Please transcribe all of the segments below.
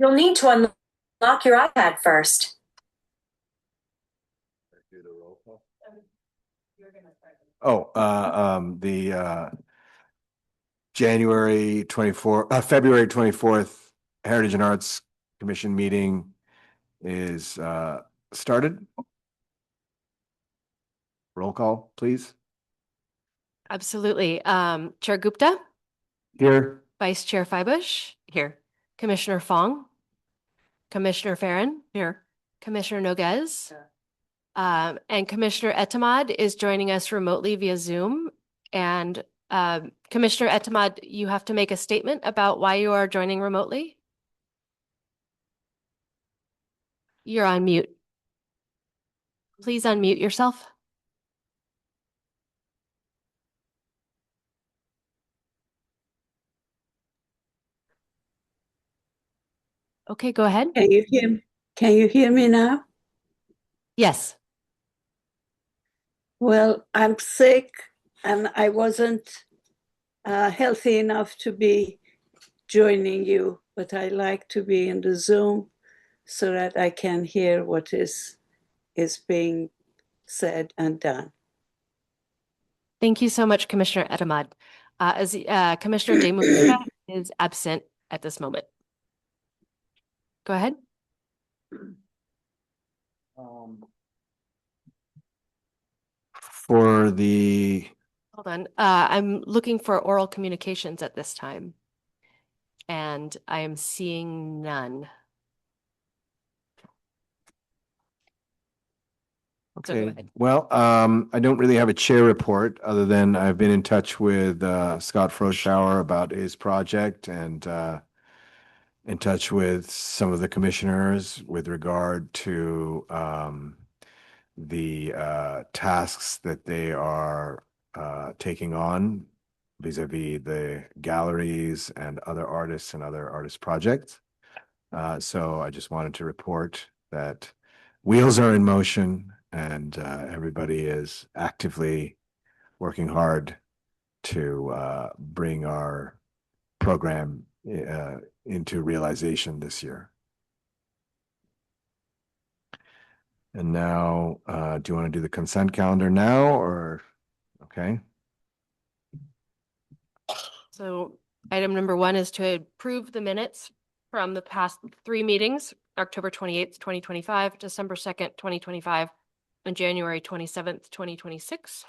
You'll need to unlock your iPad first. Do the roll call. Oh, the February 24th Heritage and Arts Commission meeting is started. Roll call, please. Absolutely. Chair Gupta, Here. Vice Chair Feibush, here. Commissioner Fong, Commissioner Farron, here. Commissioner Noguez, and Commissioner Etemad is joining us remotely via Zoom. And Commissioner Etemad, you have to make a statement about why you are joining remotely. You're on mute. Please unmute yourself. Okay, go ahead. Can you hear me now? Yes. Well, I'm sick and I wasn't healthy enough to be joining you, but I like to be in the Zoom so that I can hear what is being said and done. Thank you so much, Commissioner Etemad. As Commissioner De Mujica is absent at this moment. Go ahead. For the Hold on. I'm looking for oral communications at this time, and I am seeing none. So go Okay, ahead. well, I don't really have a chair report other than I've been in touch with Scott Froschauer about his project and in touch with some of the commissioners with regard to the tasks that they are taking on vis-a-vis the galleries and other artists and other artist projects. So I just wanted to report that wheels are in motion and everybody is actively working hard to bring our program into realization this year. And now, do you want to do the consent calendar now or, okay? So item number 1 is to approve the minutes from the past 3 meetings, October 28th, 2025, December 2nd, 2025, and January 27th, 2026.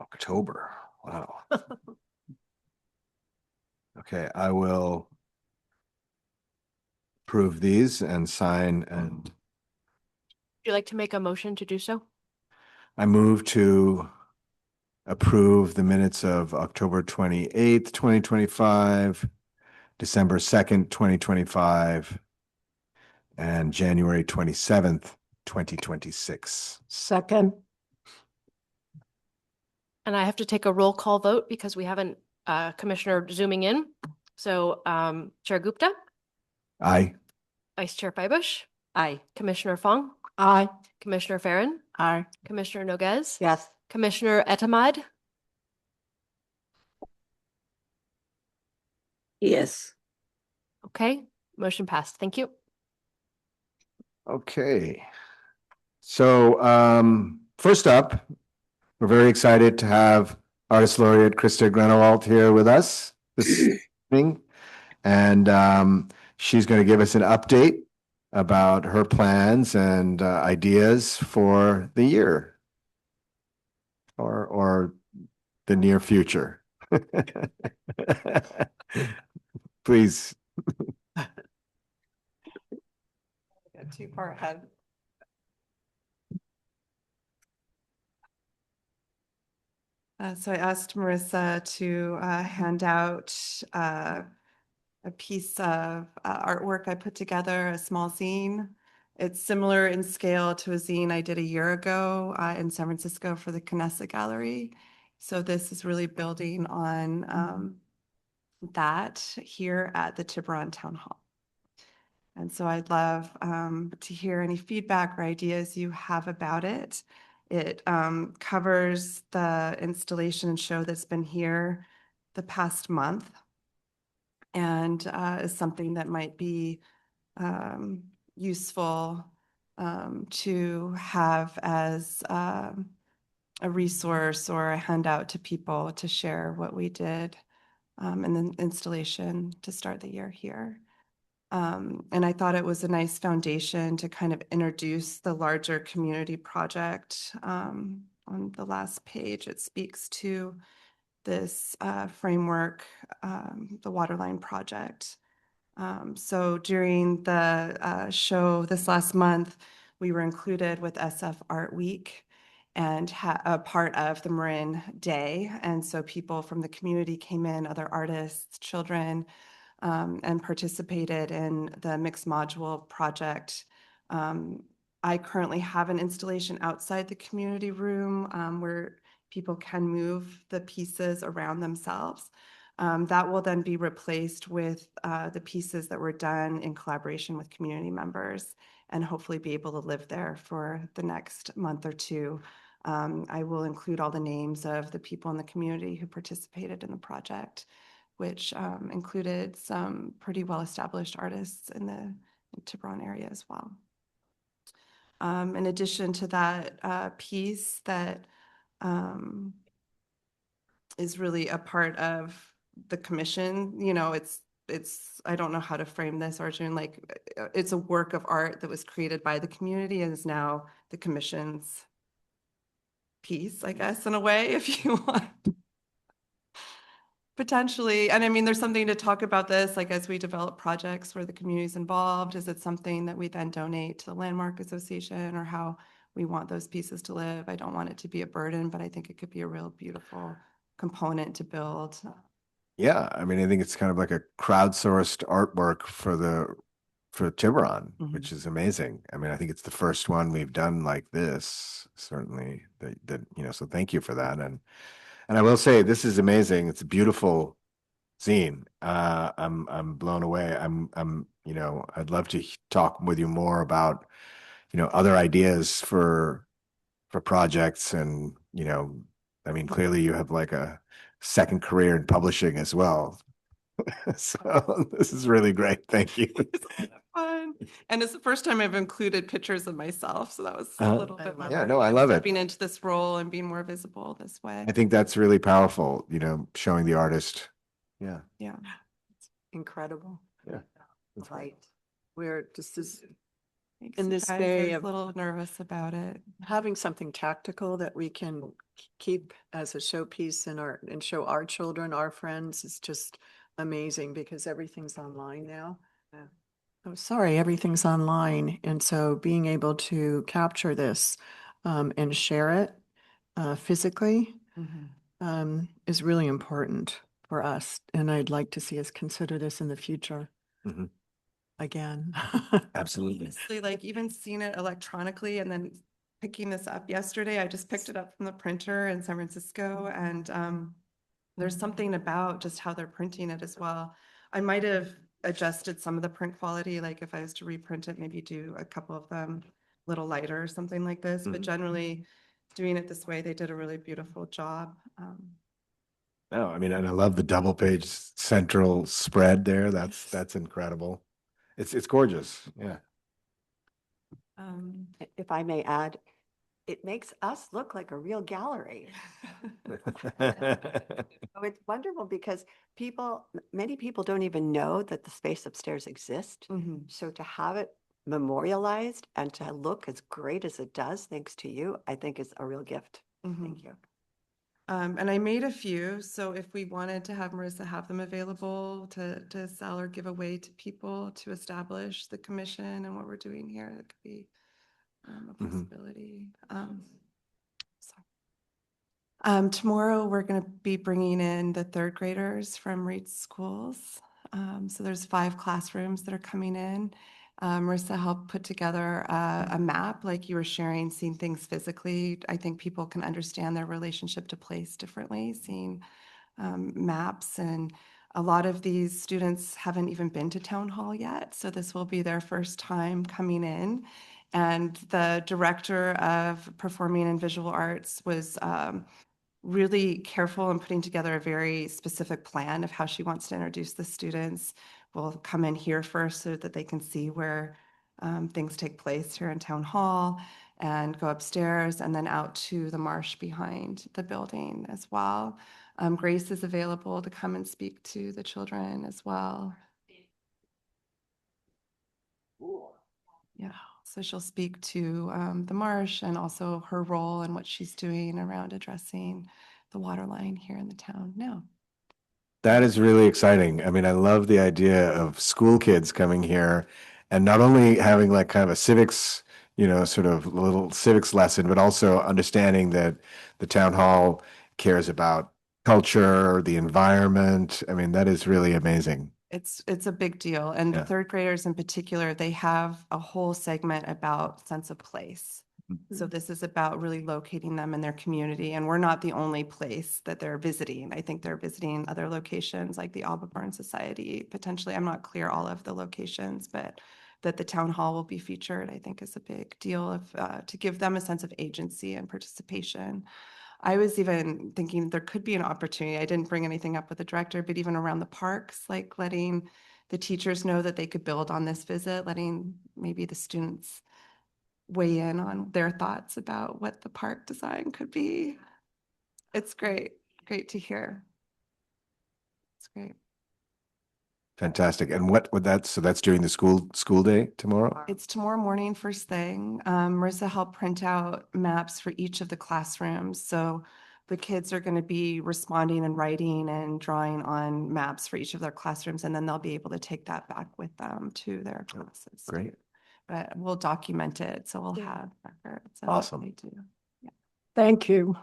October, wow. Okay, I will approve these and sign, and Would you like to make a motion to do so? I move to approve the minutes of October 28th, 2025, December 2nd, 2025, and January 27th, 2026. Second. And I have to take a roll call vote because we haven't Commissioner zooming in. So Chair Gupta? Aye. Vice Chair Feibush? Aye. Commissioner Fong? Aye. Commissioner Farron? Aye. Commissioner Noguez? Yes. Commissioner Etemad? Yes. Okay, motion passed. Thank you. Okay. So first up, we're very excited to have Artist Laureate Krista Grenewald here with us this evening. And she's going to give us an update about her plans and ideas for the year or the near future. Please. Get too far ahead. So I asked Marissa to hand out a piece of artwork I put together, a small zine. It's similar in scale to a zine I did a year ago in San Francisco for the Knesset Gallery. So this is really building on that here at the Tiburon Town Hall. And so I'd love to hear any feedback or ideas you have about it. It covers the installation and show that's been here the past month. and is something that might be useful to have as a resource or a handout to people to share what we did in the installation to start the year here. And I thought it was a nice foundation to kind of introduce the larger community project. On the last page, it speaks to this framework, the Waterline Project. So during the show this last month, we were included with SF Art Week and a part of the Marin Day. And so people from the community came in, other artists, children, and participated in the mixed module project. I currently have an installation outside the community room where people can move the pieces around themselves. That will then be replaced with the pieces that were done in collaboration with community members and hopefully be able to live there for the next month or two. I will include all the names of the people in the community who participated in the project, which included some pretty well-established artists in the Tiburon area as well. In addition to that piece that is really a part of the commission, you know, it's, I don't know how to frame this, Arjun, like it's a work of art that was created by the community and is now the commission's piece, I guess, in a way, if you want. Potentially. And I mean, there's something to talk about this, like as we develop projects where the community is involved, is it something that we then donate to the Landmark Association or how we want those pieces to live? I don't want it to be a burden, but I think it could be a real beautiful component to build. Yeah, I mean, I think it's kind of like a crowdsourced artwork for Tiburon, which is amazing. I mean, I think it's the first one we've done like this, certainly that you know, so thank you for that. And I will say this is amazing. It's a beautiful zine. I'm blown away. You know, I'd love to talk with you more about, you know, other ideas for projects and, you know, I mean, clearly you have like a second career in publishing as well. So this is really great. Thank you. Fun. And it's the first time I've included pictures of myself. So that was a little bit more. Yeah, no, I love it. Stepping into this role and being more visible this way. I think that's really powerful, you know, showing the artist. Yeah. Yeah. Incredible. Yeah. That's great. Right. We're just as Thanks, in you this guys. day I was of a little nervous about it. having something tactical that we can keep as a showpiece and show our children, our friends is just amazing because everything's online now. Oh, sorry, everything's online. And so being able to capture this and share it physically is really important for us. And I'd like to see us consider this in the future Mhm. again. Absolutely. Honestly, like even seeing it electronically and then picking this up yesterday, I just picked it up from the printer in San Francisco and there's something about just how they're printing it as well. I might have adjusted some of the print quality, like if I was to reprint it, maybe do a couple of them a little lighter or something like this, but Mhm. generally doing it this way, they did a really beautiful job. No, I mean, and I love the double page central spread there. That's incredible. It's gorgeous. Yeah. If I may add, it makes us look like a real gallery. So it's wonderful because many people don't even know that the space upstairs exists. So to have it memorialized and to look as great as it does, thanks to you, I think is a real gift. Thank you. And I made a few, so if we wanted to have Marissa have them available to sell or give away to people to establish the commission and what we're doing here, that could be a possibility. Tomorrow, we're going to be bringing in the third graders from Reed Schools. So there's 5 classrooms that are coming in. Marissa helped put together a map, like you were sharing, seeing things physically. I think people can understand their relationship to place differently, seeing maps. And a lot of these students haven't even been to town hall yet. So this will be their first time coming in. And the director of performing and visual arts was really careful in putting together a very specific plan of how she wants to introduce the students. We'll come in here first so that they can see where things take place here in Town Hall, and go upstairs and then out to the marsh behind the building as well. Grace is available to come and speak to the children as well. Yeah, so she'll speak to the marsh and also her role and what she's doing around addressing the water line here in the town now. That is really exciting. I mean, I love the idea of school kids coming here and not only having like kind of a civics, sort of little civics lesson, but also understanding that the town hall cares about culture, the environment. I mean, that is really amazing. It's a big deal. And the Yeah. third graders in particular, they have a whole segment about sense of place. So this is about really locating them in their community. And we're not the only place that they're visiting. I think they're visiting other locations like the Alba Burn Society, potentially. I'm not clear all of the locations, but that the town hall will be featured, I think is a big deal of to give them a sense of agency and participation. I was even thinking there could be an opportunity. I didn't bring anything up with the director, but even around the parks, like letting the teachers know that they could build on this visit, letting maybe the students weigh in on their thoughts about what the park design could be. It's great to hear. It's great. Fantastic. And what would so that's during the school day tomorrow? It's tomorrow morning, first thing. Marissa helped print out maps for each of the classrooms. So the kids are going to be responding and writing and drawing on maps for each of their classrooms, and then they'll be able to take that back with them to their classes. Great. But we'll document it, so we'll have records. of what Awesome. they do. Thank you.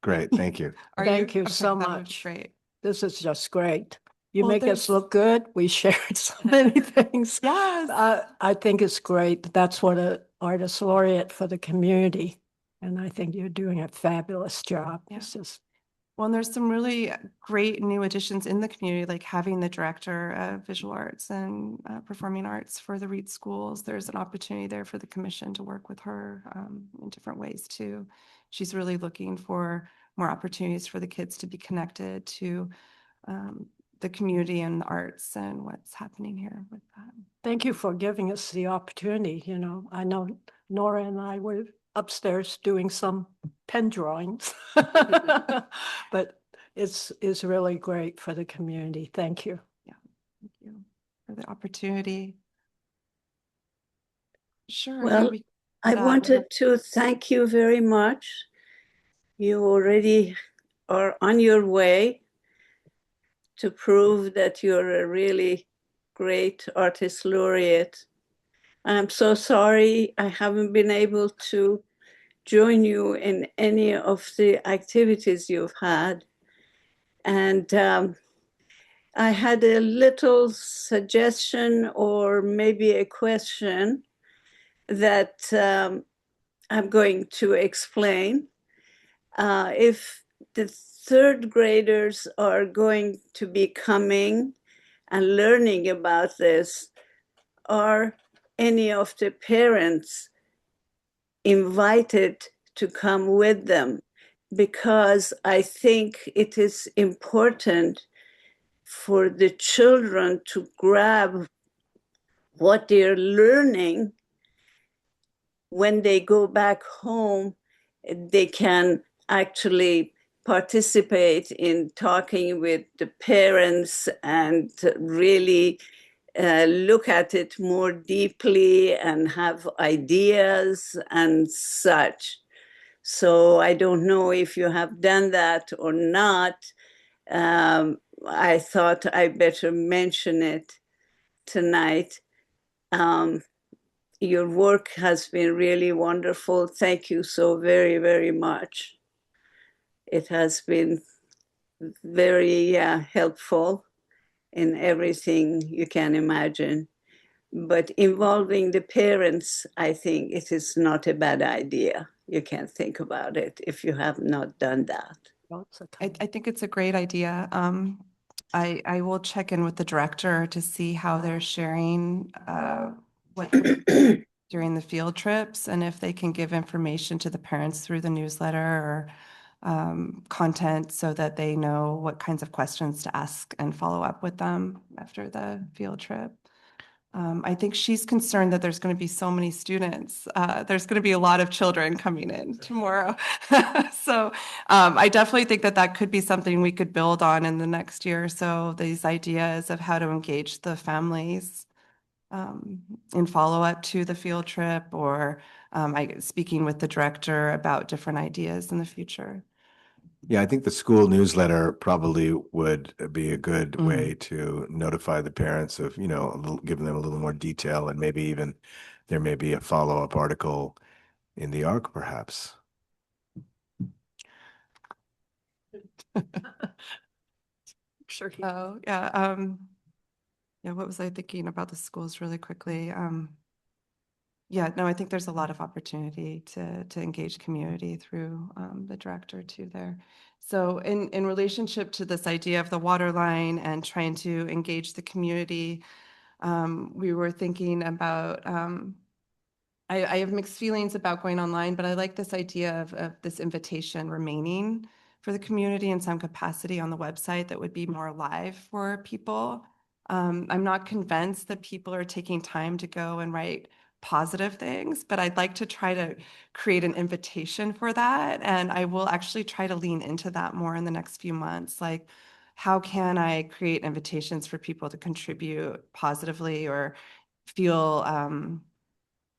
Great. Thank you. Are Thank you okay, so that was much. Great. This is just great. You Well, make us there's- look good. We shared so many things. Yes. I think it's great. That's what an artist laureate for the community. And I think you're doing a fabulous job. Yeah. It's just, Well, and there's some really great new additions in the community, like having the director of visual arts and performing arts for the Reed schools. There's an opportunity there for the commission to work with her in different ways too. She's really looking for more opportunities for the kids to be connected to the community and the arts and what's happening here with that. thank you for giving us the opportunity. I know Nora and I were upstairs doing some pen drawings. But it's really great for the community. Thank you. Thank you for the opportunity. Sure. Well, we I could, wanted to thank you very much. You already are on your way to prove that you're a really great artist laureate. I'm so sorry I haven't been able to join you in any of the activities you've had. And I had a little suggestion or maybe a question that I'm going to explain. If the third graders are going to be coming and learning about this, are any of the parents invited to come with them? Because I think it is important for the children to grab what they're learning. When they go back home, they can actually participate in talking with the parents and really look at it more deeply and have ideas and such. So I don't know if you have done that or not. I thought I better mention it tonight. Your work has been really wonderful. Thank you so very, very much. It has been very helpful in everything you can imagine. But involving the parents, I think it is not a bad idea. You can think about it if you have not done that. I think it's a great idea. I will check in with the director to see how they're sharing what during the field trips, and if they can give information to the parents through the newsletter or content so that they know what kinds of questions to ask and follow up with them after the field trip. I think she's concerned that there's going to be so many students. There's going to be a lot of children coming in tomorrow. So I definitely think that that could be something we could build on in the next year or so, these ideas of how to engage the families in follow-up to the field trip, or speaking with the director about different ideas in the future. Yeah, I think the school newsletter probably would be a good way to notify the parents of, you know, giving them a little more detail, and maybe even there may be a follow-up article in the ARC, perhaps. Sure. Oh, yeah. Yeah, what was I thinking about the schools really quickly? Yeah, no, I think there's a lot of opportunity to engage community through the director too there. So in relationship to this idea of the water line and trying to engage the community, we were thinking about, I have mixed feelings about going online, but I like this idea of this invitation remaining for the community in some capacity on the website that would be more live for people. I'm not convinced that people are taking time to go and write positive things, but I'd like to try to create an invitation for that. And I will actually try to lean into that more in the next few months. Like, how can I create invitations for people to contribute positively or feel,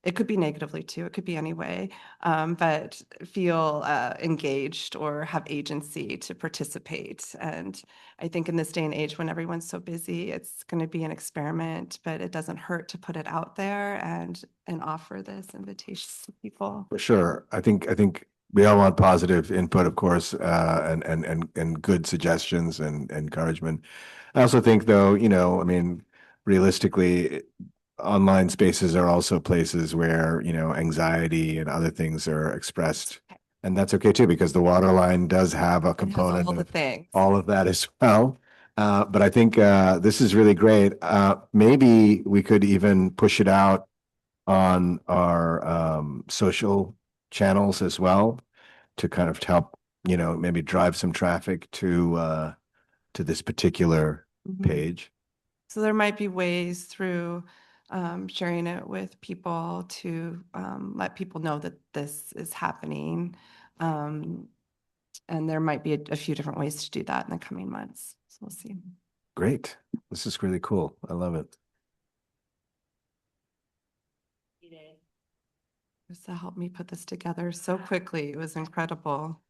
it could be negatively too, it could be any way, but feel engaged or have agency to participate. And I think in this day and age when everyone's so busy, it's going to be an experiment, but it doesn't hurt to put it out there and offer this invitation to people. For sure. I think we all want positive input, of course, and good suggestions and encouragement. I also think, though, you know, I mean, realistically, online spaces are also places where, you know, anxiety and other things are expressed. And that's okay too, because the waterline does have a It has component all the of things. all of that as well. But I think this is really great. Maybe we could even push it out on our social channels as well to kind of help, you know, maybe drive some traffic to this particular Mhm. page. So there might be ways through sharing it with people to let people know that this is happening. And there might be a few different ways to do that in the coming months. So we'll see. Great. This is really cool. I love it. Marissa helped me put this together so quickly. It was incredible.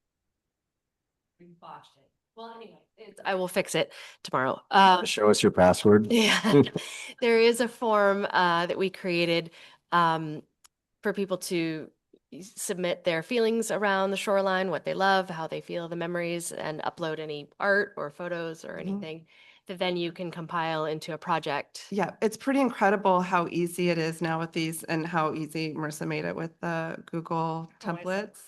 Well, anyway, I will fix it tomorrow. Show us your password. Yeah, there is a form that we created for people to submit their feelings around the shoreline, what they love, how they feel, the memories, and upload any art or photos or anything that then you can compile into a project. Yeah, it's pretty incredible how easy it is now with these and how easy Marissa made it with the Google templates.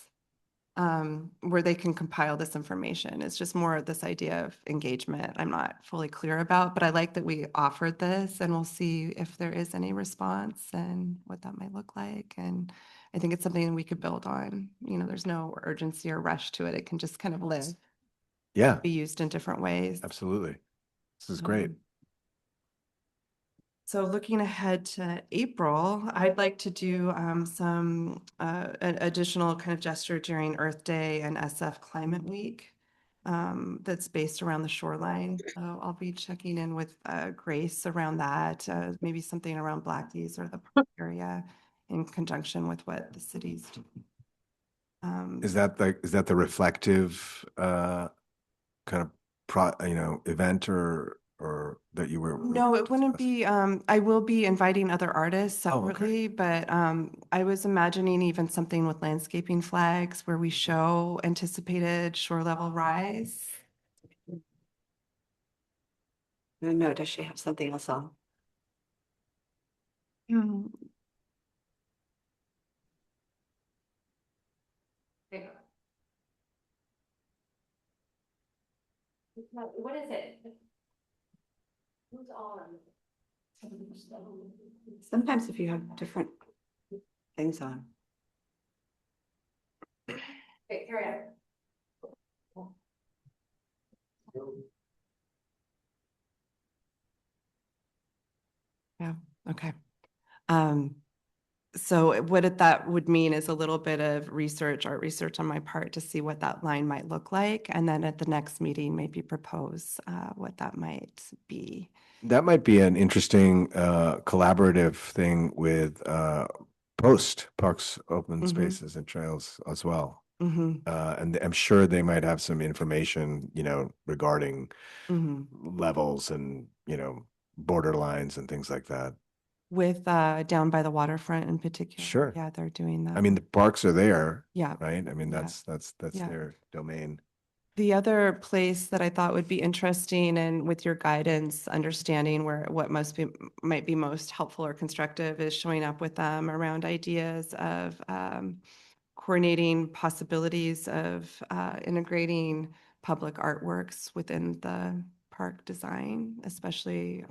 Where they can compile this information. It's just more of this idea of engagement I'm not fully clear about, but I like that we offered this, and we'll see if there is any response and what that might look like. And I think it's something we could build on. You know, there's no urgency or rush to it. It can just kind of live, Yeah, be used in different ways. absolutely. This is great. So looking ahead to April, I'd like to do some additional kind of gesture during Earth Day and SF Climate Week that's based around the shoreline. So I'll be checking in with Grace around that, maybe something around Blackies or the park area in conjunction with what the cities do. Is that the reflective kind of event or that you were? No, it wouldn't be. I will be inviting other artists Oh, okay. separately, but I was imagining even something with landscaping flags where we show anticipated shore level rise. No, does she have something else on? What is it? Who's on? Sometimes if you have different things on. Okay, carry on. Yeah, okay. So that would mean is a little bit of research, art research on my part to see what that line might look like. And then at the next meeting, maybe propose what that might be. That might be an interesting collaborative thing with Post Parks, Open Mhm. Spaces and Trails as well. Hmm. And I'm sure they might have some information, regarding Hmm. levels and, border lines and things like that. With down by the waterfront in particular. Sure. Yeah, they're doing that. I mean, the parks are there, Yeah. right? I mean, Yeah. that's Yeah. their domain. The other place that I thought would be interesting and with your guidance, understanding what might be most helpful or constructive is showing up with them around ideas of coordinating possibilities of integrating public artworks within the park design, especially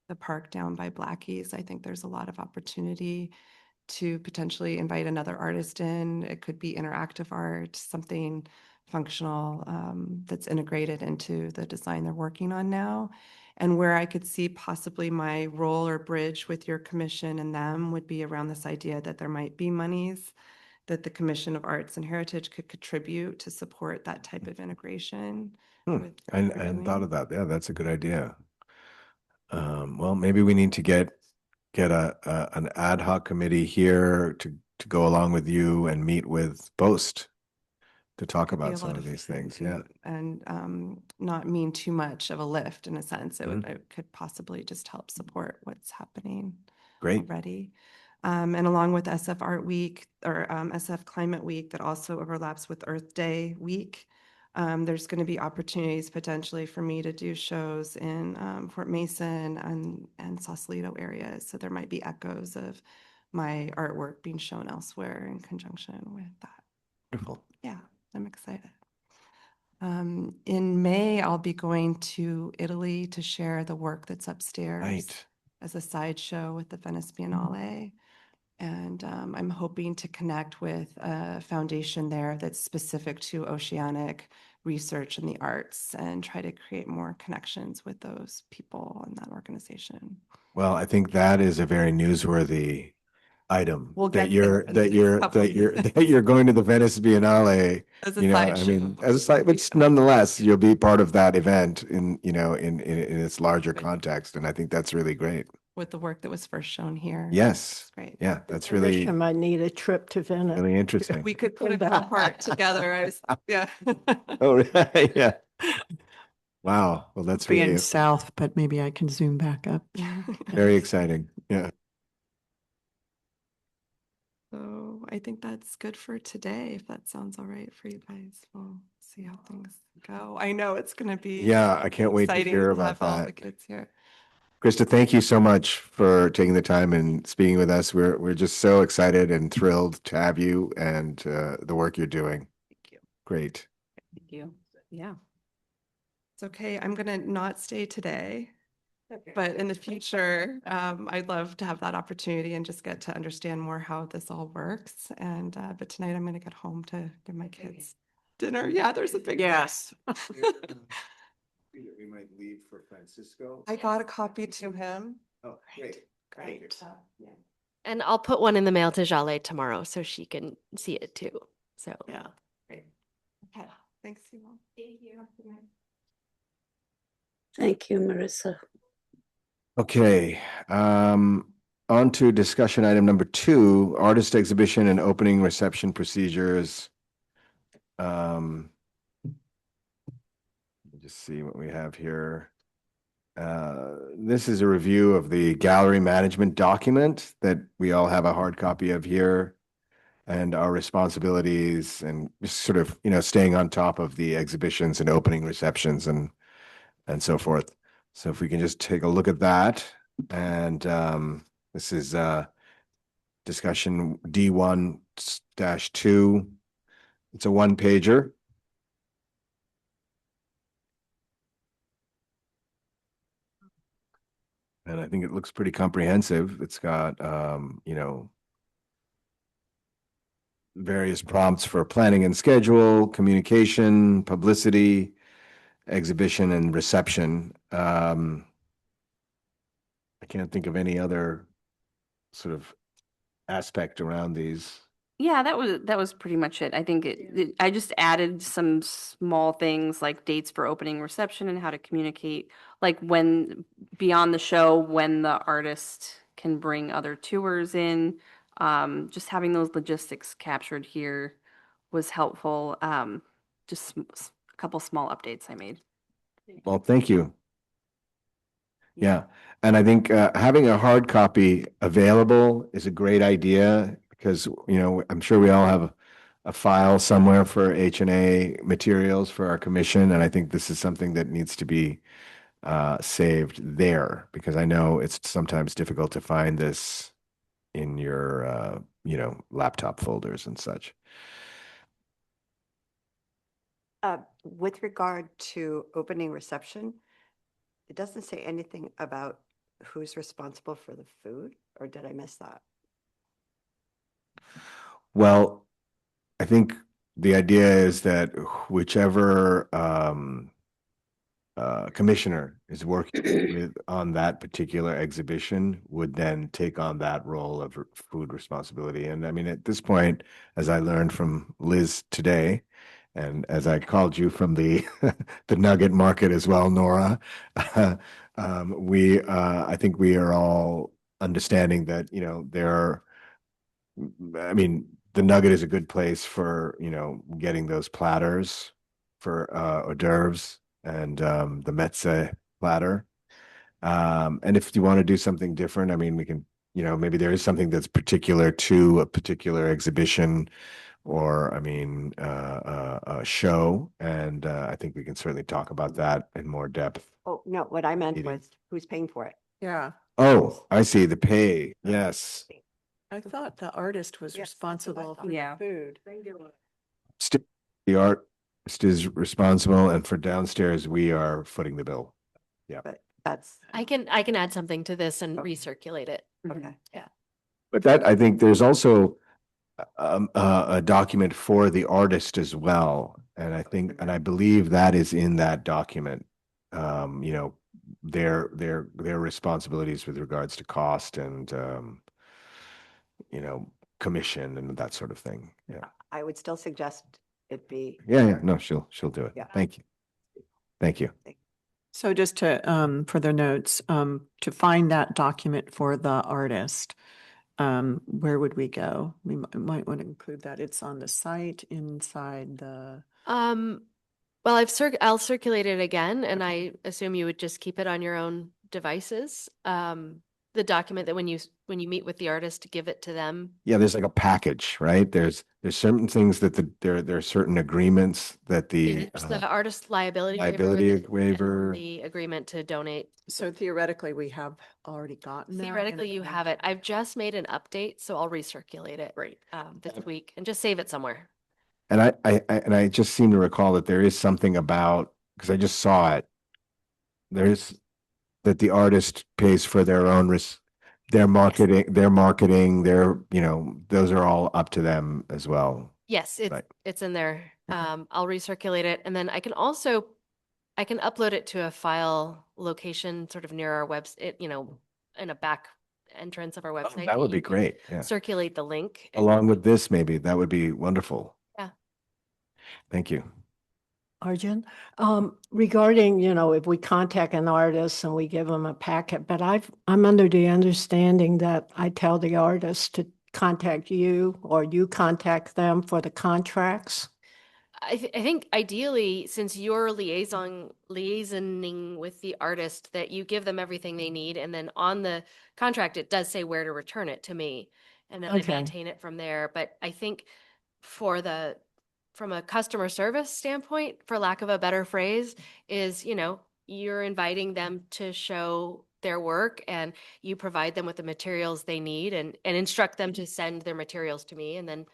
the park down by Blackie's. I think there's a lot of opportunity to potentially invite another artist in. It could be interactive art, something functional that's integrated into the design they're working on now. And where I could see possibly my role or bridge with your commission and them would be around this idea that there might be monies that the Commission of Arts and Heritage could contribute to support that type of integration. with I what we're hadn't thought doing. of that. Yeah, that's a good idea. Well, maybe we need to get an ad hoc committee here to go along with you and meet with Post to talk Could be a about some lot of these fun things. too, Yeah, and not mean too much of a lift in a sense. Mm-hmm. It could possibly just help support what's happening great. already. And along with SF Art Week or SF Climate Week that also overlaps with Earth Day Week, there's going to be opportunities potentially for me to do shows in Fort Mason and Sausalito areas. So there might be echoes of my artwork being shown elsewhere in conjunction with that. Wonderful. Yeah, I'm excited. In May, I'll be going to Italy to share the work that's upstairs Right. as a sideshow with the Venice Biennale. And I'm hoping to connect with a foundation there that's specific to oceanic research in the arts and try to create more connections with those people in that organization. Well, I think that is a very newsworthy item We'll that get you're there in that the you're couple that you're minutes. that you're going to the Venice Biennale. As a I sideshow. mean, as a side, but nonetheless, you'll be part of that event in its larger Good. context, and I think that's really great. With the work that was first shown here. Yes. It's great. Yeah, that's Commission really might need a trip to Venice. really interesting. We could put a Come back. part together. Yeah. Oh, right. Yeah. Wow. Well, that's Being really south, but maybe I can zoom back up. very exciting. Yeah. So I think that's good for today, if that sounds all right for you guys. We'll see how things go. I know it's going to be Yeah, I can't wait to exciting hear to about have all the that. kids here. Krista, thank you so much for taking the time and speaking with us. We're just so excited and thrilled to have you and the work you're doing. Thank you. Great. Thank you. Yeah. It's okay. I'm going to not stay today. But in the future, I'd love to have that opportunity and just get to understand more how this all works. And but tonight I'm going to get home to give my kids dinner. Yeah, there's a big Yes. We might leave for Francisco. I got a copy to him. Oh, great. Great. And I'll put one in the mail to Jale tomorrow so she can see it too. So Yeah. Great. Okay. Thanks, you all. Thank you. Thank you, Marissa. Okay, on to discussion item number 2, artist exhibition and opening reception procedures. Let me just see what we have here. This is a review of the gallery management document that we all have a hard copy of here, and our responsibilities and just sort of, staying on top of the exhibitions and opening receptions and so forth. So if we can just take a look at that, and this is discussion D1-2. It's a 1-pager. And I think it looks pretty comprehensive. It's got, various prompts for planning and schedule, communication, publicity, exhibition and reception. I can't think of any other sort of aspect around these. Yeah, that was pretty much it. I think I just added some small things like dates for opening reception and how to communicate, like when beyond the show, when the artist can bring other tours in. Just having those logistics captured here was helpful. Just a couple small updates I made. Well, thank you. Yeah, and I think having a hard copy available is a great idea because, you know, I'm sure we all have a file somewhere for H&A materials for our commission, and I think this is something that needs to be saved there because I know it's sometimes difficult to find this in your, you know, laptop folders and such. With regard to opening reception, it doesn't say anything about who's responsible for the food, or did I miss that? Well, I think the idea is that whichever commissioner is working on that particular exhibition would then take on that role of food responsibility. And I mean, at this point, as I learned from Liz today, and as I called you from the the nugget market as well, Nora, I think we are all understanding that, you know, I mean, the Nugget is a good place for, you know, getting those platters for hors d'oeuvres and the Metze platter. And if you want to do something different, I mean, we can, you know, maybe there is something that's particular to a particular exhibition or, I mean, a show. And I think we can certainly talk about that in more depth. Oh, no, what I meant Meeting. was who's paying for it? Yeah, Oh, I see the pay. Yes. I thought the artist was Yes, that's what I responsible thought. for the Yeah. food. The artist is responsible, and for downstairs, we are footing the bill. But that's, I can add something to this and Okay. recirculate it. okay. But that, I think there's also a document for the artist as well. And I think, and I believe that is in that document. You know, their responsibilities with regards to cost and, you know, commission and that sort of thing. Yeah. I would still suggest it be, Yeah. No, she'll do it. Yeah. Thank you. Thank you. So just to, for the notes, to find that document for the artist, where would we go? We might want to include that. It's on the site inside the, Well, I'll circulate it again, and I assume you would just keep it on your own devices. The document that when you meet with the artist, to give it to them. Yeah, there's like a package, right? There's certain things that there are certain agreements that the It's the artist liability liability and waiver. the agreement to donate. so theoretically, we have already gotten that. and Theoretically, it you may- have it. I've just made an update, so I'll recirculate it Great. this week and just save it somewhere. And I just seem to recall that there is something about, because I just saw it. There's that the artist pays for their own their marketing, you know, those are all up to them as well. Yes, Right. it's in there. I'll recirculate it, and then I can upload it to a file location sort of near our website, you know, in a back entrance of our website. Oh, That would you be can great. Yeah. Circulate the link. and- Along with this, maybe that would be wonderful. Yeah. Thank you. Arjun, regarding, you know, if we contact an artist and we give them a packet, but I'm under the understanding that I tell the artist to contact you or you contact them for the contracts. I think ideally, since you're liaisoning with the artist, that you give them everything they need, and then on the contract, it does say where to return it to me, and then I Okay. maintain it from there. But I think from a customer service standpoint, for lack of a better phrase, is, you know, you're inviting them to show their work and you provide them with the materials they need and instruct them to send their materials to me, and then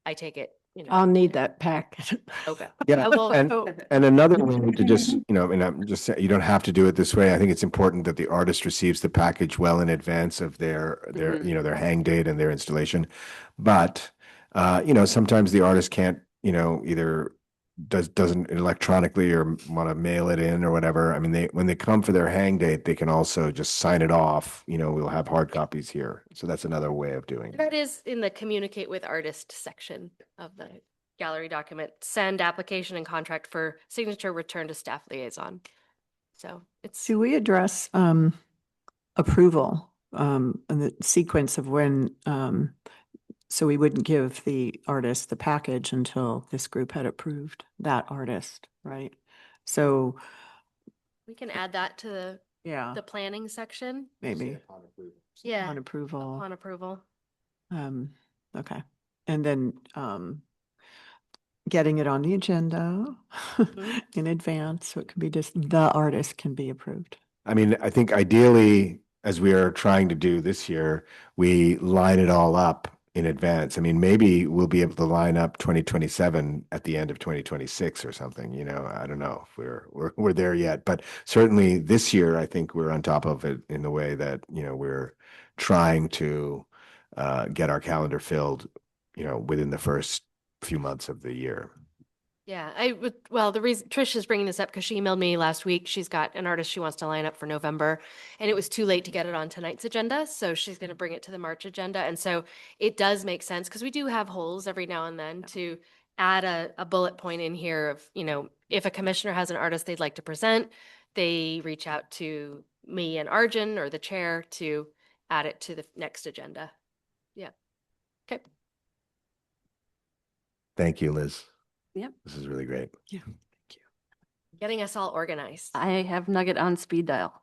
I take it, you know. I'll need that packet. Okay. Yeah, I will- and another way to just, you know, and I'm just saying, you don't have to do it this way. I think it's important that the artist receives the package well in advance of their, you know, their hang date and their installation. But, you know, sometimes the artist can't, you know, either doesn't electronically or want to mail it in or whatever, I mean, when they come for their hang date, they can also just sign it off. We'll have hard copies here. So that's another way of doing it. That is in the communicate with artist section of the gallery document. Send application and contract for signature, return to staff liaison. So it's, Do we address approval and the sequence of when, so we wouldn't give the artist the package until this group had approved that artist, right? So, we can add that to yeah, the planning section. maybe Yeah, on approval. upon approval. Okay. And then getting it on the agenda in advance, so it can be just, the artist can be approved. I mean, I think ideally, as we are trying to do this year, we line it all up in advance. I mean, maybe we'll be able to line up 2027 at the end of 2026 or something, I don't know if we're there yet, but certainly this year, I think we're on top of it in the way that, we're trying to get our calendar filled, within the first few months of the year. Yeah, the reason Trish is bringing this up because she emailed me last week. She's got an artist she wants to line up for November, and it was too late to get it on tonight's agenda. So she's going to bring it to the March agenda. And so it does make sense because we do have holes every now and then to add a bullet point in here of, if a commissioner has an artist they'd like to present, they reach out to me and Arjun or the chair to add it to the next agenda. Yeah. Okay. Thank you, Liz. Yep. This is really great. Yeah. Getting us all organized. I have Nugget on speed dial.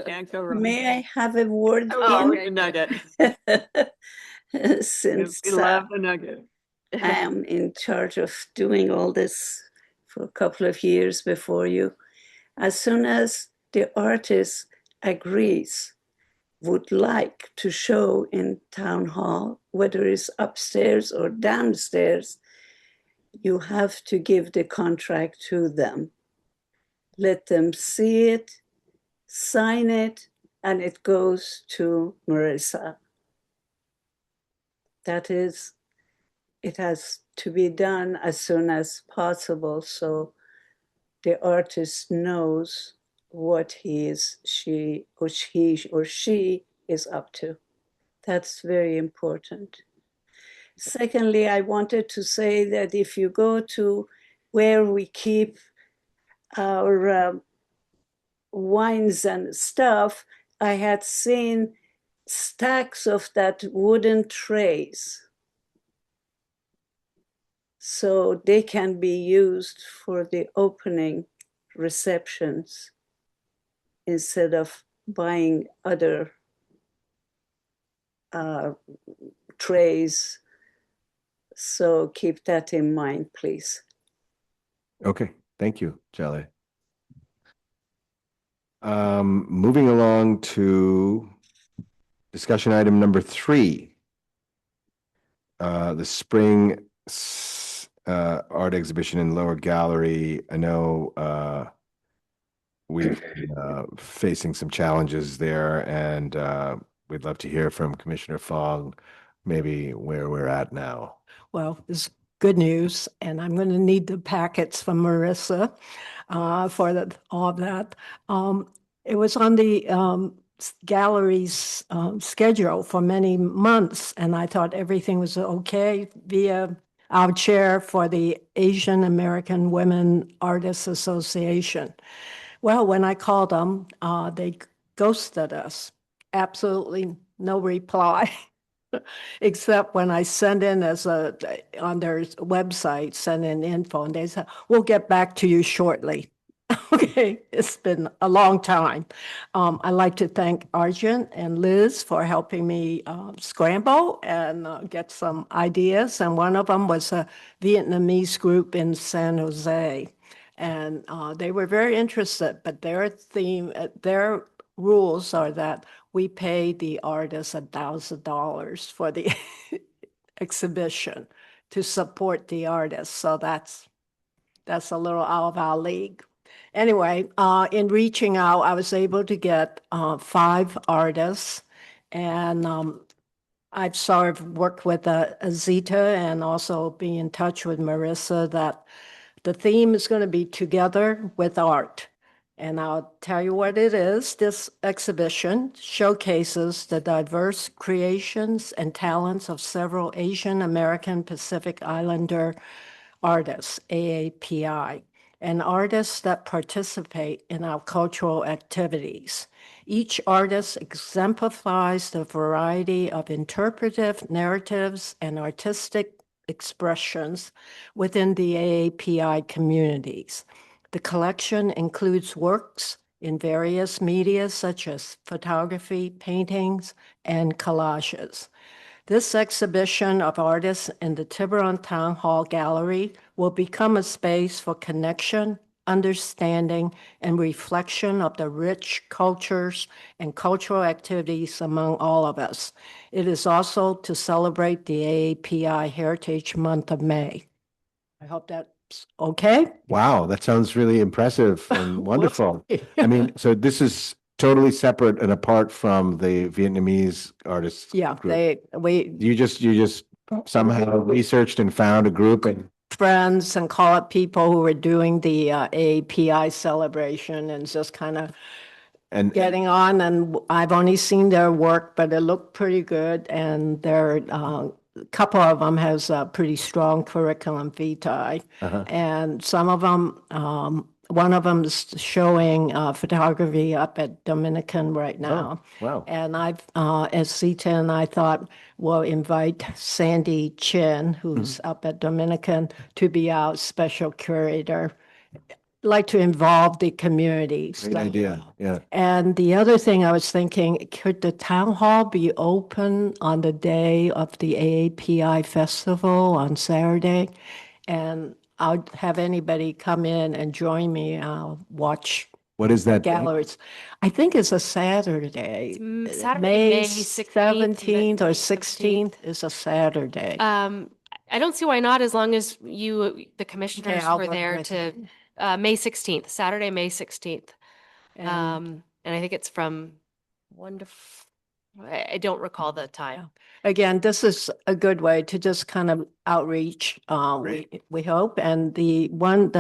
Can't go wrong. May I have a word Oh, in? the nugget. Since We love the nugget. I am in charge of doing all this for a couple of years before you, as soon as the artist agrees, would like to show in town hall, whether it's upstairs or downstairs, you have to give the contract to them. Let them see it, sign it, and it goes to Marissa. That is, it has to be done as soon as possible so the artist knows what he or she is up to. That's very important. Secondly, I wanted to say that if you go to where we keep our wines and stuff, I had seen stacks of that wooden trays. So they can be used for the opening receptions instead of buying other trays. So keep that in mind, please. Okay, thank you, Jelly. Moving along to discussion item number 3. The spring art exhibition in Lower Gallery. I know we've facing some challenges there, and we'd love to hear from Commissioner Fong, maybe where we're at now. Well, it's good news, and I'm going to need the packets from Marissa for all of that. It was on the gallery's schedule for many months, and I thought everything was okay via our chair for the Asian American Women Artists Association. Well, when I called them, they ghosted us. Absolutely no reply. Except when I send in on their website, send in info, and they said, we'll get back to you shortly. Okay, it's been a long time. I'd like to thank Arjun and Liz for helping me scramble and get some ideas. And one of them was a Vietnamese group in San Jose. And they were very interested, but their rules are that we pay the artist $1,000 for the exhibition to support the artist. So that's a little out of our league. Anyway, in reaching out, I was able to get 5 artists, and I've sort of worked with Azita and also be in touch with Marissa that the theme is going to be Together with Art. And I'll tell you what it is. This exhibition showcases the diverse creations and talents of several Asian American Pacific Islander artists, AAPI, and artists that participate in our cultural activities. Each artist exemplifies the variety of interpretive narratives and artistic expressions within the AAPI communities. The collection includes works in various media such as photography, paintings, and collages. This exhibition of artists in the Tiburon Town Hall Gallery will become a space for connection, understanding, and reflection of the rich cultures and cultural activities among all of us. It is also to celebrate the AAPI Heritage Month of May. I hope that's okay. Wow, that sounds really impressive and wonderful. I mean, so this is totally separate and apart from the Vietnamese artists Yeah, group. we You just somehow researched and found a group and friends and call up people who were doing the API celebration and just kind of getting on. And I've only seen their work, but it looked pretty good. And there, a couple of them has a pretty strong curriculum vitae. And some of them, one of them is showing photography up at Dominican right now. wow. And I've, as Zita and I thought, we'll invite Sandy Chin, who's up at Dominican, to be our special curator. Like to involve the communities. Great idea. Yeah. And the other thing I was thinking, could the town hall be open on the day of the AAPI festival on Saturday? And I'll have anybody come in and join me. I'll watch What is that? galleries. I think it's a Saturday. Saturday, May May 16th 17th or 16th is a Saturday. I don't see why not, as long as you, the commissioners I'll were work there with to, May 16th, Saturday, May 16th. And- And I think it's from 1 to, I don't recall the time. Again, this is a good way to just kind of outreach, we hope. And the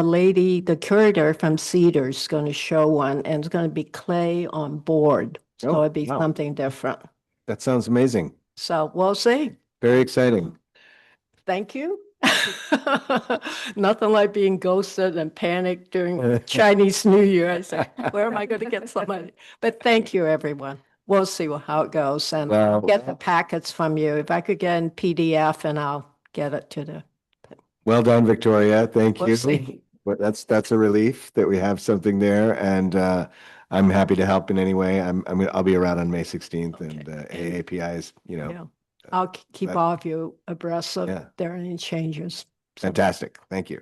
lady, the curator from Cedars is going to show one, and it's going to be clay on board. So Oh, it'd be wow. something different. That sounds amazing. So we'll see. Very exciting. Thank you. Nothing like being ghosted and panicked during Chinese New Year. I say, where am I going to get somebody? But thank you, everyone. We'll see how it goes and Wow. get the packets from you. If I could get in PDF and I'll get it to the, Well done, Victoria. Thank we'll you. see. But that's a relief that we have something there, and I'm happy to help in any way. I'll be around on May 16th, and AAPI is, Yeah. I'll keep that- all of you abreast of Yeah. if there are any changes. So- fantastic. Thank you.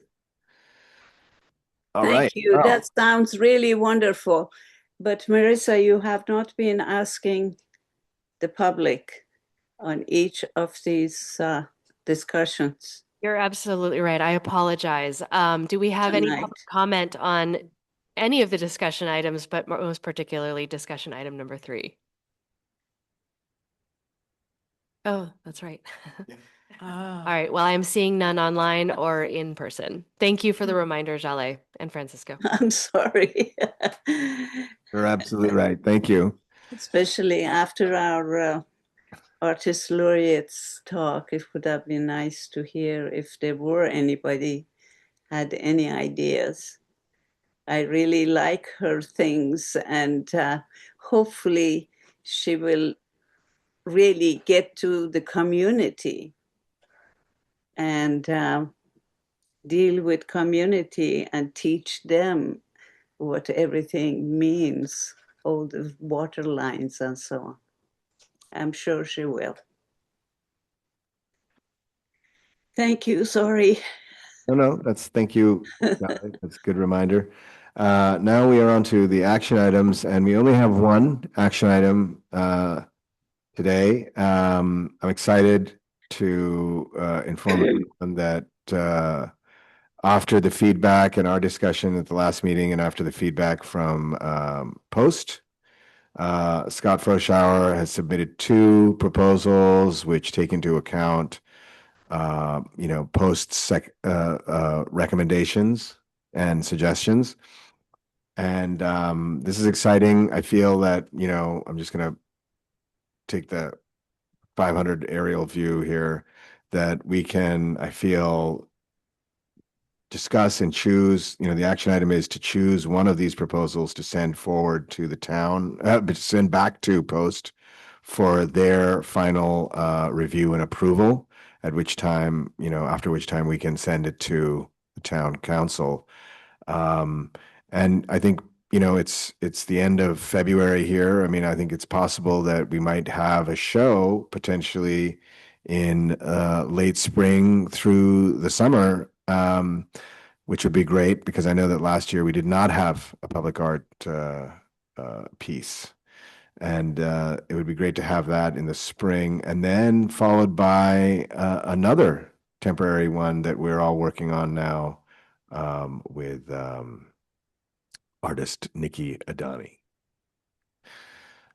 All Thank right. you. Wow. That sounds really wonderful. But Marissa, you have not been asking the public on each of these discussions. You're absolutely right. I apologize. Do we have any Tonight. public comment on any of the discussion items, but most particularly discussion item number 3? Oh, that's right. All right. Well, I'm seeing none online or in person. Thank you for the reminder, Jale and Francisco. I'm sorry. You're absolutely right. Thank you. Especially after our artist laureates talk, it would have been nice to hear if there were anybody had any ideas. I really like her things, and hopefully she will really get to the community and deal with community and teach them what everything means, all the water lines and so on. I'm sure she will. Thank you. Sorry. No, thank you. That's a good reminder. Now we are on to the action items, and we only have one action item today. I'm excited to inform everyone that after the feedback and our discussion at the last meeting, and after the feedback from Post, Scott Froschauer has submitted 2 proposals, which take into account, recommendations and suggestions. And this is exciting. I feel that, I'm just going to take the 500 aerial view here, that we can, I feel, discuss and choose, the action item is to choose one of these proposals to send forward to the town, send back to Post for their final review and approval, at which time, after which time we can send it to the town council. And I think, it's the end of February here. I mean, I think it's possible that we might have a show potentially in late spring through the summer, which would be great, because I know that last year we did not have a public art piece. And it would be great to have that in the spring, and then followed by another temporary one that we're all working on now with artist Nikki Adani.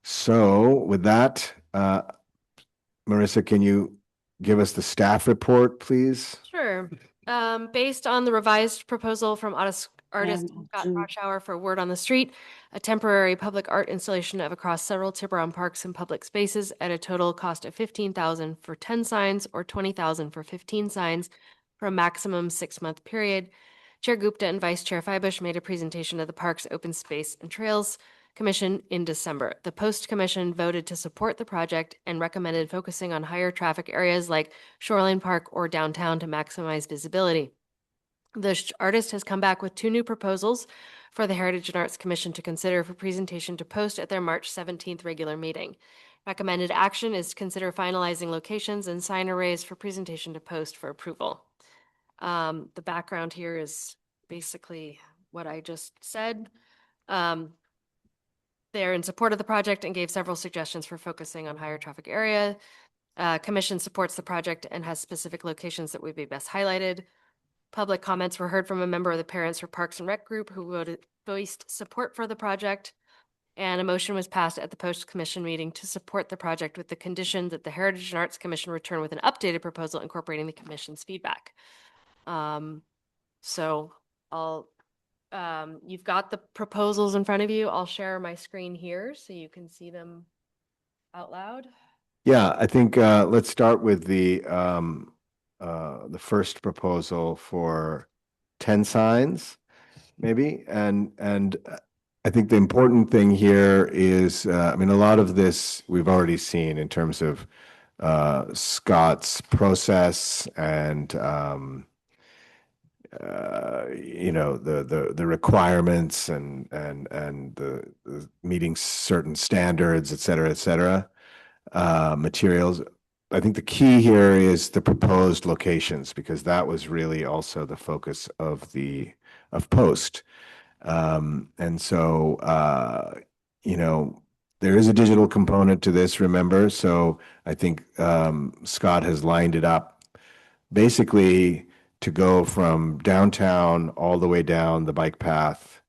So with that, Marissa, can you give us the staff report, please? Sure. Based on the revised proposal from artist And Scott June. Froschauer for Word on the Street, a temporary public art installation of across several Tiburon parks and public spaces at a total cost of $15,000 for 10 signs or $20,000 for 15 signs for a maximum 6-month period. Chair Gupta and Vice Chair Feibush made a presentation of the Parks Open Space and Trails Commission in December. The Post Commission voted to support the project and recommended focusing on higher traffic areas like Shoreline Park or downtown to maximize visibility. The artist has come back with 2 new proposals for the Heritage and Arts Commission to consider for presentation to Post at their March 17th regular meeting. Recommended action is to consider finalizing locations and sign arrays for presentation to Post for approval. The background here is basically what I just said. They're in support of the project and gave several suggestions for focusing on higher traffic area. Commission supports the project and has specific locations that would be best highlighted. Public comments were heard from a member of the Parents for Parks and Rec group who voiced support for the project. And a motion was passed at the Post Commission meeting to support the project with the condition that the Heritage and Arts Commission return with an updated proposal incorporating the commission's feedback. So you've got the proposals in front of you. I'll share my screen here so you can see them out loud. Yeah, I think let's start with the first proposal for 10 signs, maybe. And I think the important thing here is, I mean, a lot of this we've already seen in terms of Scott's process and the requirements and the meeting certain standards, et cetera, materials. I think the key here is the proposed locations, because that was really also the focus of Post. And so, there is a digital component to this, remember? So I think Scott has lined it up basically to go from downtown all the way down the bike path,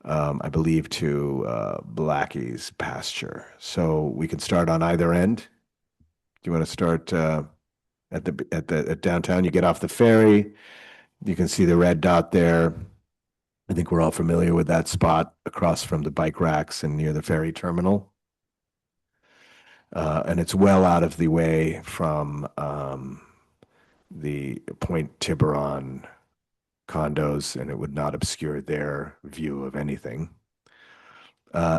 I believe, to Blackie's pasture. So we can start on either end. Do you want to start at downtown? You get off the ferry. You can see the red dot there. I think we're all familiar with that spot across from the bike racks and near the ferry terminal. And it's well out of the way from the Point Tiburon condos, and it would not obscure their view of anything.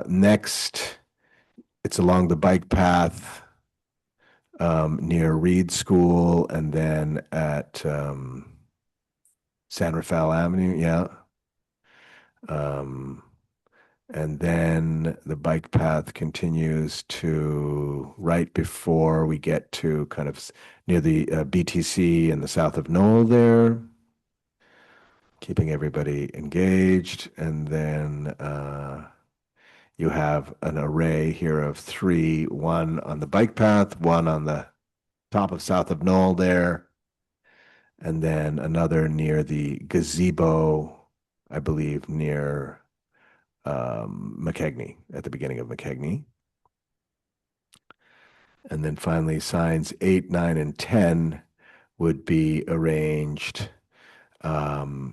Next, it's along the bike path near Reed School, and then at San Rafael Avenue, yeah. And then the bike path continues to right before we get to kind of near the BTC in the south of Knoll there, keeping everybody engaged. And then you have an array here of 3, 1 on the bike path, 1 on the top of south of Knoll there, and then another near the gazebo, I believe, near McKegney, at the beginning of McKegney. And then finally, signs 8, 9, and 10 would be arranged. Yeah,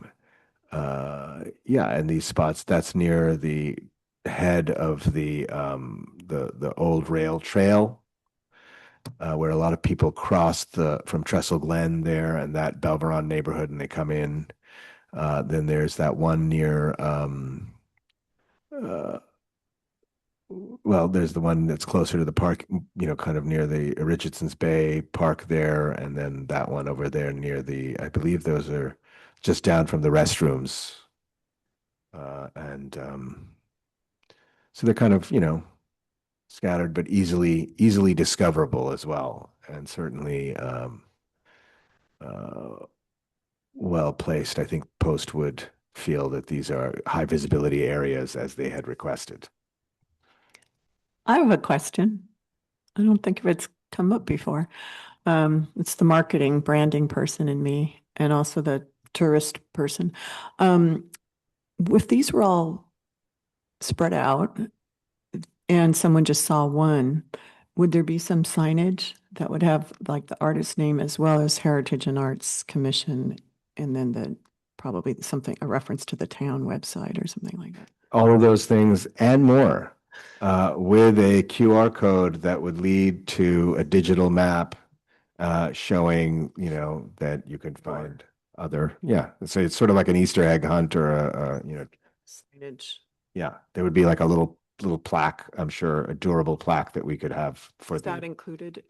in these spots, that's near the head of the old rail trail, where a lot of people cross from Trestle Glen there and that Belveron neighborhood, and they come in. Then there's that one near, well, there's the one that's closer to the park, kind of near the Richardson's Bay Park there, and then that one over there near I believe those are just down from the restrooms. So they're kind of, scattered, but easily discoverable as well, and certainly well placed. I think Post would feel that these are high visibility areas as they had requested. I have a question. I don't think if it's come up before. It's the marketing, branding person in me, and also the tourist person. If these were all spread out and someone just saw one, would there be some signage that would have like the artist name as well as Heritage and Arts Commission, and then probably a reference to the town website or something like that? All of those things and more, with a QR code that would lead to a digital map showing, that you can find other, so it's sort of like an Easter egg hunt or Signage. yeah, there would be like a little plaque, I'm sure, a durable plaque that we could have for Is that included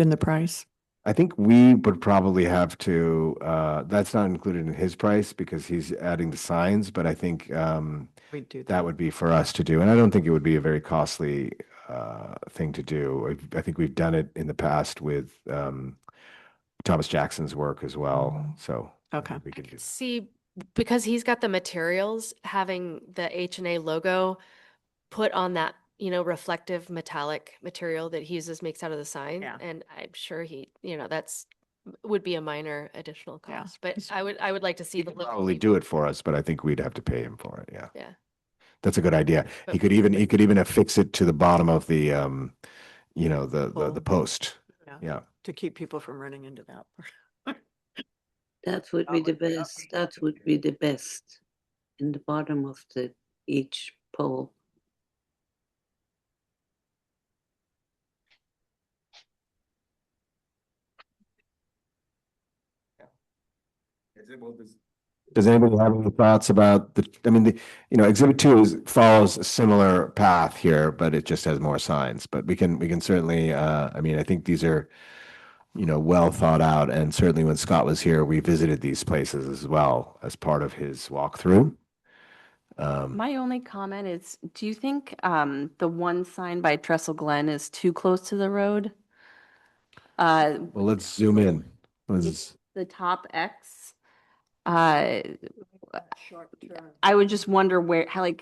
in the price? I think we would probably have to, that's not included in his price because he's adding the signs, but I think We do that. that would be for us to do. And I don't think it would be a very costly thing to do. I think we've done it in the past with Thomas Jackson's work as well. So Okay. we could do. See, because he's got the materials, having the H&A logo put on that, reflective metallic material that he uses, makes out of the sign. Yeah. And I'm sure that's would be a minor additional Yeah. cost, but I would like to see the logo. Probably do it for us, but I think we'd have to pay him for it. Yeah. Yeah. That's a good idea. But- He could even affix it to the bottom of the the post. Yeah. To keep people from running into that. That would be the best. That would be the best in the bottom of each pole. Does anybody have any thoughts about Exhibit 2 follows a similar path here, but it just has more signs. But we can certainly, I think these are, well thought out. And certainly when Scott was here, we visited these places as well as part of his walkthrough. My only comment is, do you think the one sign by Trestle Glen is too close to the road? Well, let's zoom in. The top X. I would just wonder how would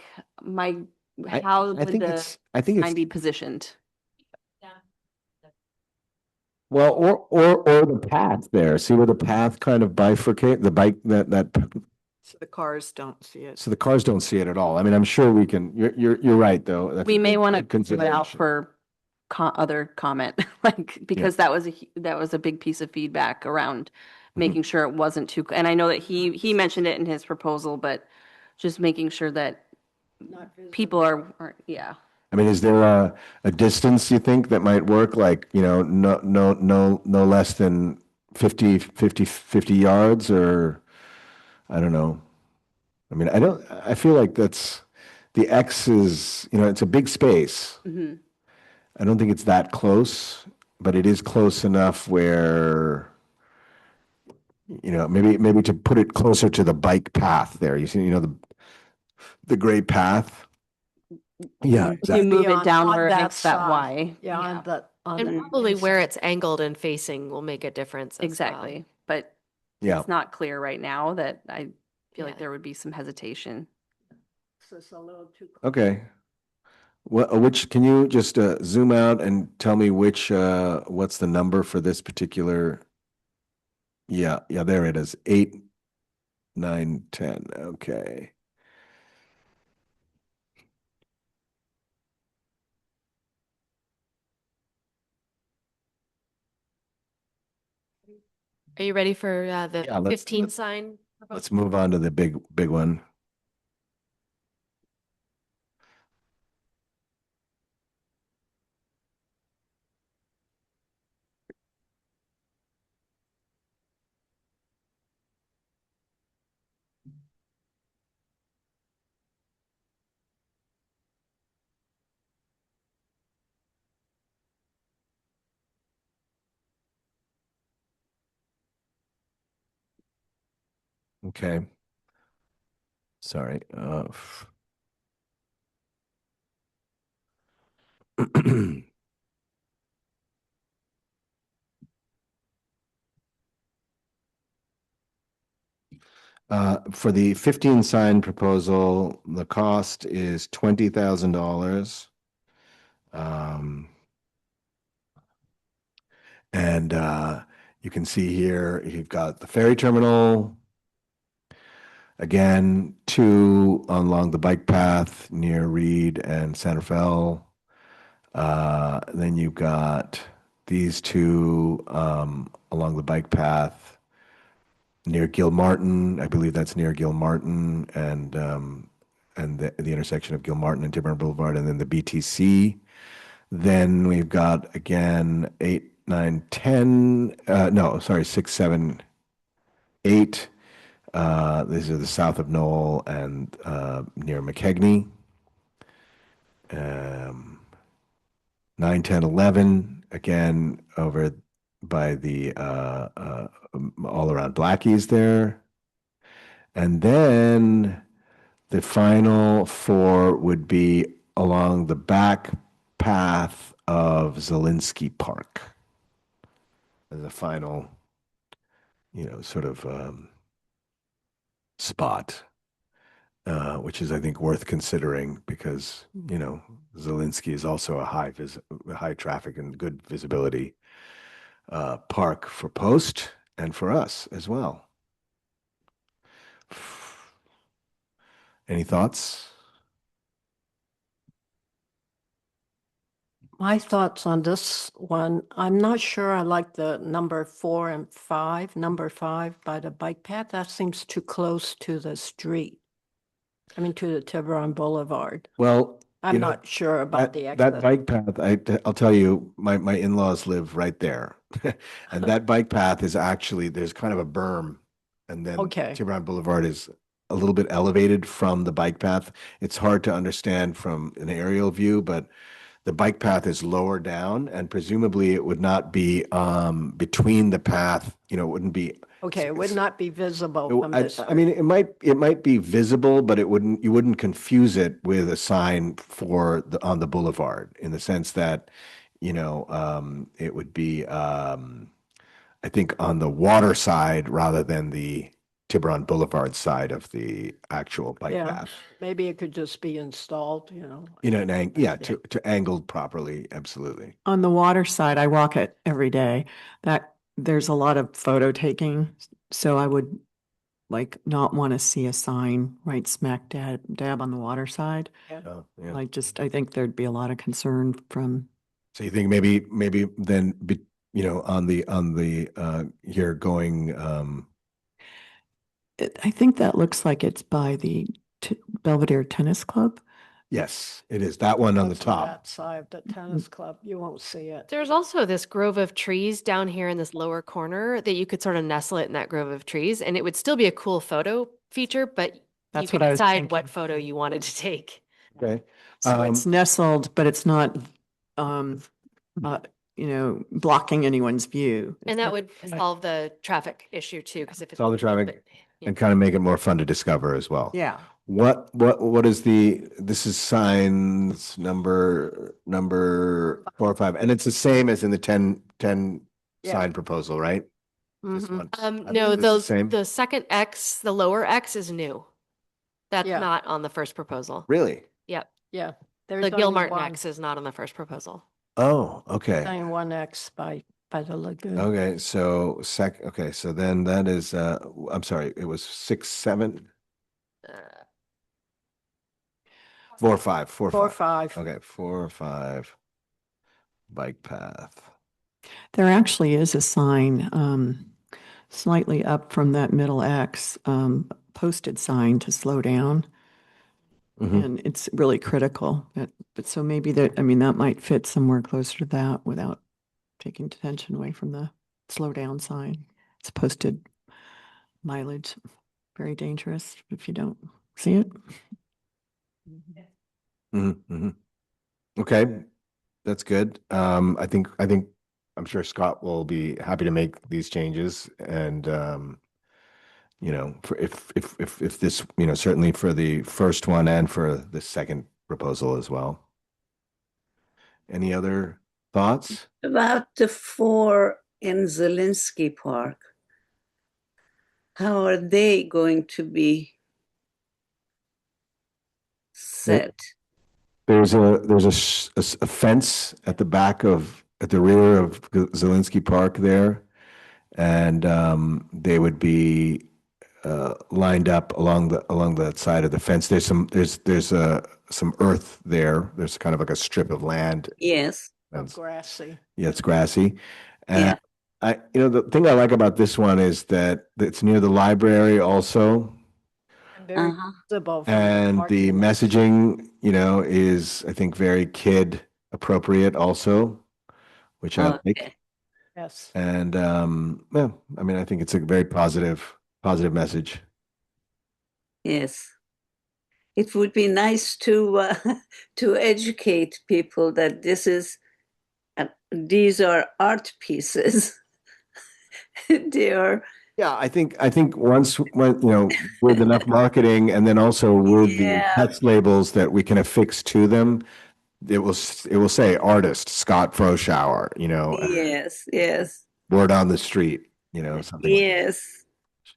I think the sign it's be positioned? well, or the path there. See where the path kind of bifurcate the bike that So the cars don't see it. so the cars don't see it at all. I mean, I'm sure we can. You're right though. That's We a may good want to put it out consideration. for other comment, because that was a big piece of feedback around making sure it wasn't too, and I know that he mentioned it in his proposal, but just making sure that people are, yeah. I mean, is there a distance you think that might work? Like, no less than 50 yards, or I don't know. I mean, I feel like the X is, it's a big space. Mhm. I don't think it's that close, but it is close enough where, maybe to put it closer to the bike path there. You see, the great path. Yeah, You exactly. move on- it down on where it that makes that side. Y. Yeah, on And the probably east. where it's angled and facing will make a difference as well. Exactly, but Yeah. it's not clear right now that I feel like Yeah. there would be some hesitation. So it's a little too close. Okay. Which can you just zoom out and tell me what's the number for this particular? Yeah, there it is. 8, 9, 10. Okay. Are you ready for the Yeah, 15 sign? Let's move on to the big one. Okay. Sorry. For the 15 sign proposal, the cost is $20,000. And you can see here, you've got the ferry terminal. Again, two along the bike path near Reed and Santa Fe. Then you've got these two along the bike path near Gilmartin. I believe that's near Gilmartin and the intersection of Gilmartin and Tiburon Boulevard, and then the BTC. Then we've got again 8, 9, 10. No, sorry, 6, 7, 8. These are the south of Knoll and near McKegney. 9, 10, 11, again, over by the all around Blackie's there. And then the final 4 would be along the back path of Zielinski Park. As a final, sort of spot. Which is, I think, worth considering because, Zielinski is also a high traffic and good visibility park for Post and for us as well. Any thoughts? My thoughts on this one, I'm not sure I like the number 4 and 5. Number 5 by the bike path, that seems too close to the street. I mean, to the Tiburon Boulevard. Well, I'm not sure about the that exit. bike path. I'll tell you, my in-laws live right there, and that bike path is actually there's kind of a berm, and then Okay. Tiburon Boulevard is a little bit elevated from the bike path. It's hard to understand from an aerial view, but the bike path is lower down, and presumably it would not be between the path. It wouldn't be. Okay, it would not be visible from I this. mean, it might be visible, but you wouldn't confuse it with a sign on the boulevard in the sense that, it would be, I think on the water side rather than the Tiburon Boulevard side of the actual bike Yeah. path. Maybe it could just be installed, To angled properly, absolutely. On the water side, I walk it every day. There's a lot of photo taking, so I would not want to see a sign right smack dab on the water side. Oh, yeah. I think there'd be a lot of concern from. So you think maybe then, on the here going, I think that looks like it's by the Belvedere Tennis Club. yes, it is that one on the That's top. That side, the tennis club, you won't see it. There's also this grove of trees down here in this lower corner that you could sort of nestle it in that grove of trees, and it would still be a cool photo feature, but you That's could what I was decide thinking. what photo you wanted to take. Okay. So it's nestled, but it's not, blocking anyone's view. And that would solve the traffic issue too, because if it's. Solve the traffic but- yeah. and kind of make it more fun to discover as well. Yeah. What is this is signs number 4 or 5, and it's the same as in the 10 Yeah. sign proposal, right? This Mhm. one. I No, believe it's the same. the second X, the lower X is new. That's Yeah. not on the first proposal. Really? Yep. Yeah. The There's only Gilmartin one- X is not on the first proposal. Oh, okay. Only 1X by the lagoon. Okay, so so then that is I'm sorry, it was 6, 7, 4, 5, 4, 4, 5. 5. Okay, 4 or 5 bike path. There actually is a sign slightly up from that middle X, posted sign to slow down. Mhm. And it's really critical. But so maybe that, I mean, that might fit somewhere closer to that without taking attention away from the slow down sign. It's posted mileage, very dangerous if you don't see it. Mhm, mhm. Okay, that's good. I'm sure Scott will be happy to make these changes and, for if this, certainly for the first one and for the second proposal as well. Any other thoughts? About the 4 in Zelinsky Park, how are they going to be set? There's a fence at the rear of Zelinsky Park there, and they would be lined up along the side of the fence. There's some earth there. There's kind of like a strip of land. Yes. That's- Grassy. Yeah, it's grassy. Yeah. And the thing I like about this one is that it's near the library also. And very Uh-huh. visible from And the parking lot. messaging, is, I think, very kid appropriate also, which I like. Okay. Yes. And well, I mean, I think it's a very positive message. Yes. It would be nice to to educate people that these are art pieces. They are. Yeah, I think with enough marketing and then also with the Yeah. text labels that we can affix to them, it will say artist Scott Froschauer, Yes. Yes. word on the street, something like Yes.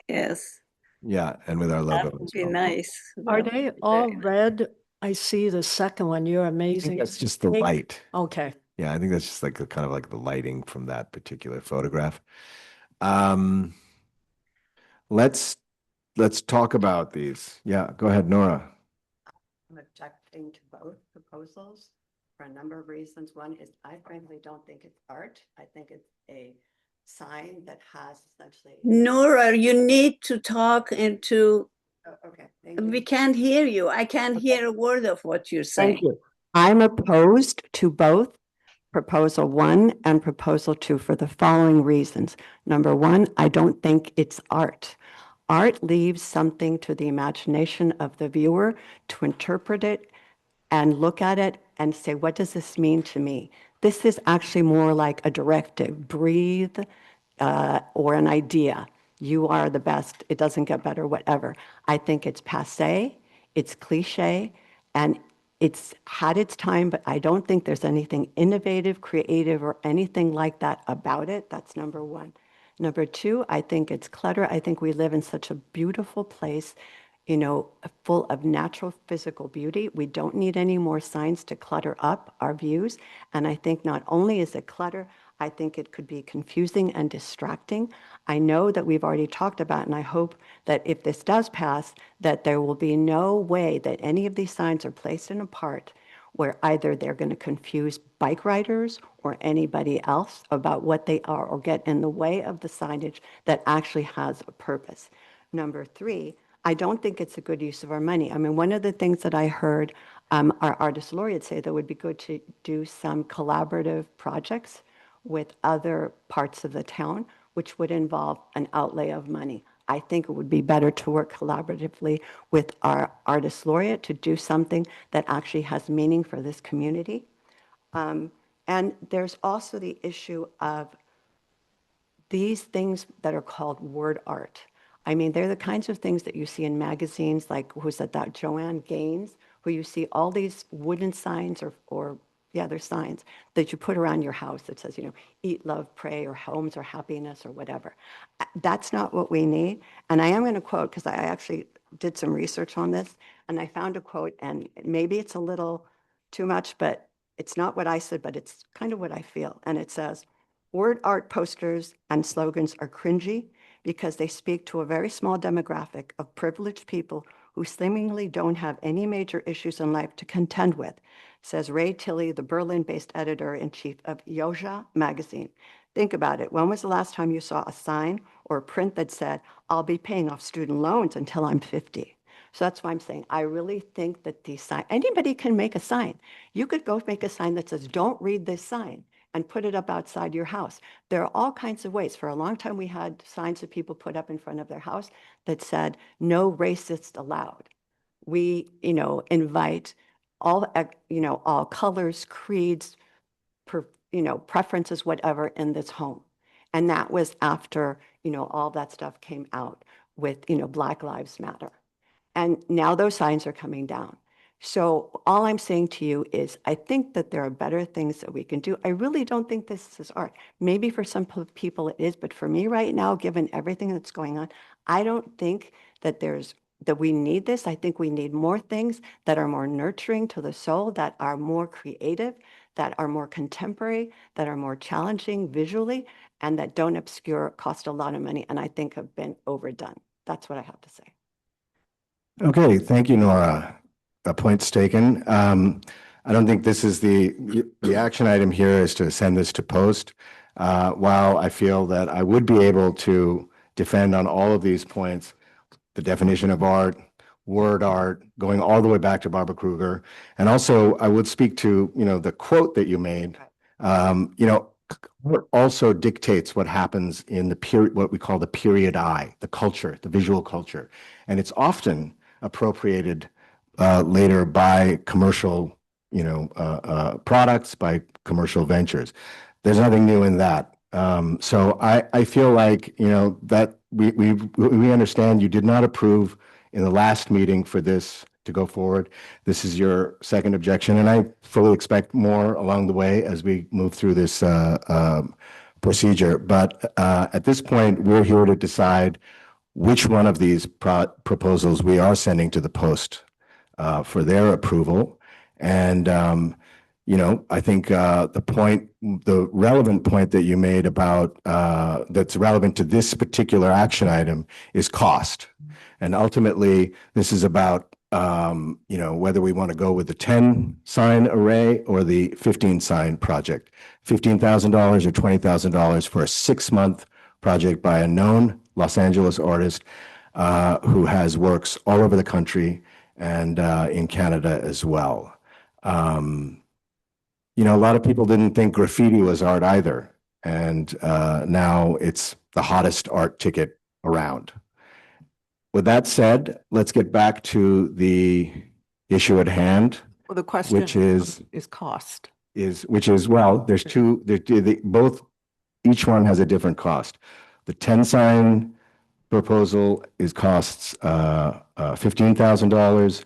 Yes. yeah, and with our logo That would as be well. nice. Are That would they be all very nice. red? I see the second one. You're I think amazing. that's just the Pink? light. Okay. Yeah, I think that's just like kind of like the lighting from that particular photograph. Um, let's talk about these. Yeah, go ahead, Nora. I'm objecting to both proposals for a number of reasons. One is I frankly don't think it's art. I think it's a sign that has essentially. Nora, you need to talk into. Oh, okay, thank We you. can't hear you. I can't hear a word of what you're saying. Thank you. I'm opposed to both Proposal 1 and Proposal 2 for the following reasons. Number one, I don't think it's art. Art leaves something to the imagination of the viewer to interpret it and look at it and say, what does this mean to me? This is actually more like a directive, breathe, or an idea. You are the best. It doesn't get better, whatever. I think it's passé, it's cliche, and it's had its time, but I don't think there's anything innovative, creative, or anything like that about it. That's number one. Number two, I think it's clutter. I think we live in such a beautiful place, full of natural physical beauty. We don't need any more signs to clutter up our views. And I think not only is it clutter, I think it could be confusing and distracting. I know that we've already talked about, and I hope that if this does pass, that there will be no way that any of these signs are placed in a part where either they're going to confuse bike riders or anybody else about what they are or get in the way of the signage that actually has a purpose. Number three, I don't think it's a good use of our money. I mean, one of the things that I heard our artist laureate say that would be good to do some collaborative projects with other parts of the town, which would involve an outlay of money. I think it would be better to work collaboratively with our artist laureate to do something that actually has meaning for this community. And there's also the issue of these things that are called word art. I mean, they're the kinds of things that you see in magazines like, who's that Joanne Gaines, where you see all these wooden signs or they're signs that you put around your house that says, eat, love, pray, or homes or happiness or whatever. That's not what we need. And I am going to quote, because I actually did some research on this, and I found a quote, and maybe it's a little too much, but it's not what I said, but it's kind of what I feel. And it says, word art posters and slogans are cringy because they speak to a very small demographic of privileged people who seemingly don't have any major issues in life to contend with, says Ray Tilley, the Berlin-based editor-in-chief of Yoja magazine. Think about it. When was the last time you saw a sign or a print that said, I'll be paying off student loans until I'm 50? So that's why I'm saying, I really think that these signs, anybody can make a sign. You could go make a sign that says, don't read this sign, and put it up outside your house. There are all kinds of ways. For a long time, we had signs that people put up in front of their house that said, no racist allowed. We, invite all, all colors, creeds, preferences, whatever in this home. And that was after, all that stuff came out with, Black Lives Matter. And now those signs are coming down. So all I'm saying to you is, I think that there are better things that we can do. I really don't think this is art. Maybe for some people it is, but for me right now, given everything that's going on, I don't think that we need this. I think we need more things that are more nurturing to the soul, that are more creative, that are more contemporary, that are more challenging visually, and that don't obscure, cost a lot of money, and I think have been overdone. That's what I have to say. Okay, thank you, Nora. Point's taken. I don't think this is the action item here is to send this to post. While I feel that I would be able to defend on all of these points, the definition of art, word art, going all the way back to Barbara Kruger. And also I would speak to, the quote that you made. Art also dictates what happens in the period, what we call the period eye, the culture, the visual culture. And it's often appropriated later by commercial, products, by commercial ventures. There's nothing new in that. So I feel like, that we understand you did not approve in the last meeting for this to go forward. This is your second objection, and I fully expect more along the way as we move through this procedure. But at this point, we're here to decide which one of these proposals we are sending to the post for their approval. And, I think the relevant point that you made about that's relevant to this particular action item is cost. And ultimately, this is about, whether we want to go with the 10 sign array or the 15 sign project. $15,000 or $20,000 for a 6-month project by a known Los Angeles artist who has works all over the country and in Canada as well. A lot of people didn't think graffiti was art either. And now it's the hottest art ticket around. With that said, let's get back to the issue at hand. Well, the question Which is cost. There's two, each one has a different cost. The 10 sign proposal costs $15,000.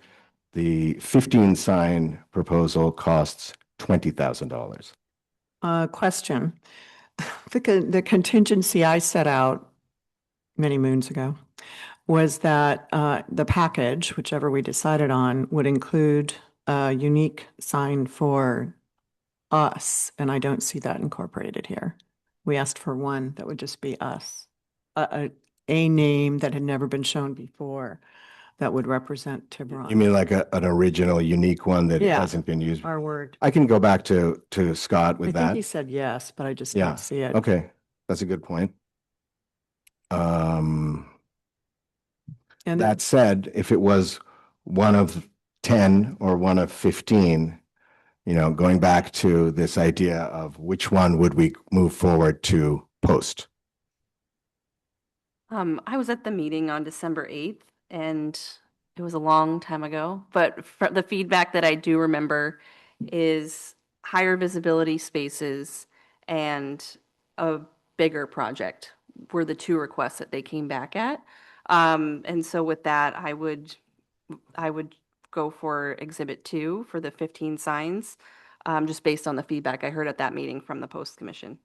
The 15 sign proposal costs $20,000. Question. The contingency I set out many moons ago was that the package, whichever we decided on, would include a unique sign for us, and I don't see that incorporated here. We asked for one that would just be us, a name that had never been shown before that would represent Tiburon. You mean like an original, unique one that Yeah. hasn't been used? Our word. I can go back to Scott with I that. think he said yes, but I just Yeah. don't see it. Okay, that's a good point. And That said, if it was one of 10 or one of 15, going back to this idea of which one would we move forward to post? I was at the meeting on December 8th, and it was a long time ago, but the feedback that I do remember is higher visibility spaces and a bigger project were the two requests that they came back at. And so with that, I would go for Exhibit 2 for the 15 signs, just based on the feedback I heard at that meeting from the Post Commission.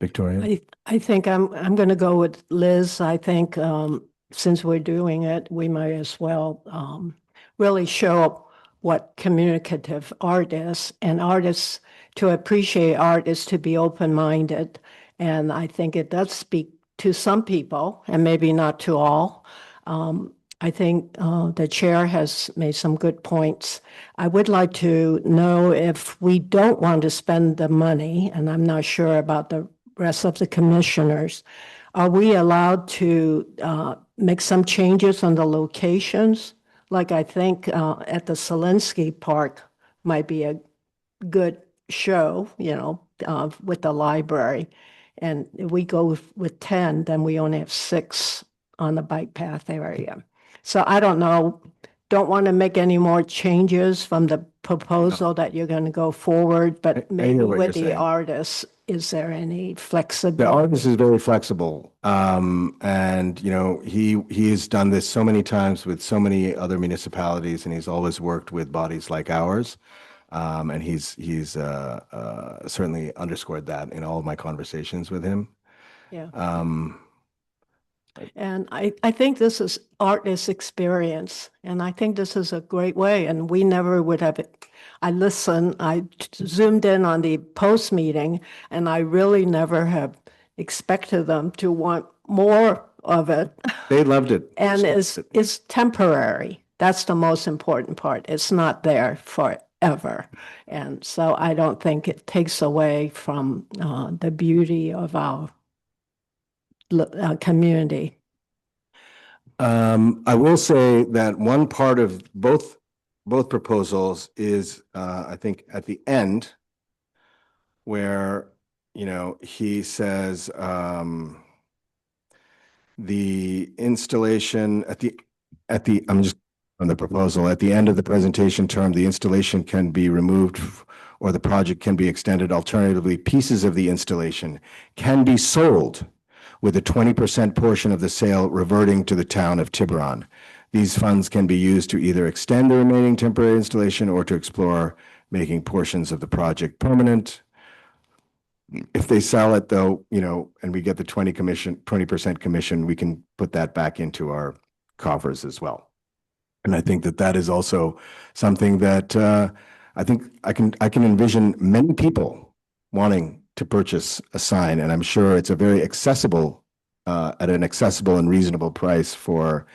Victoria? I think I'm going to go with Liz. I think since we're doing it, we might as well really show what communicative art is. And artists, to appreciate art is to be open-minded. And I think it does speak to some people and maybe not to all. I think the chair has made some good points. I would like to know if we don't want to spend the money, and I'm not sure about the rest of the commissioners, are we allowed to make some changes on the locations? Like I think at the Zelensky Park might be a good show, with the library. And if we go with 10, then we only have 6 on the bike path area. So I don't know, don't want to make any more changes from the proposal that you're going to go forward, I but maybe hear what you're with the saying. artists, is there any The flexibility? artist is very flexible. And he has done this so many times with so many other municipalities, and he's always worked with bodies like ours. And he's certainly underscored that in all of my conversations with him. Yeah. Um, And I think this is artist experience, and I think this is a great way, and we never would have it. I zoomed in on the post meeting, and I really never have expected them to want more of it. They loved it. And it's temporary. That's the most important part. It's not there forever. And so I don't think it takes away from the beauty of our community. I will say that one part of both proposals is, I think, at the end, where he says the installation at the I'm just on the proposal at the end of the presentation term, the installation can be removed or the project can be extended. Alternatively, pieces of the installation can be sold, with a 20% portion of the sale reverting to the town of Tiburon. These funds can be used to either extend the remaining temporary installation or to explore making portions of the project permanent. If they sell it though, and we get the 20% commission, we can put that back into our coffers as well. And I think that is also something that I think I can envision many people wanting to purchase a sign, and I'm sure it's a very accessible, at an accessible and reasonable price for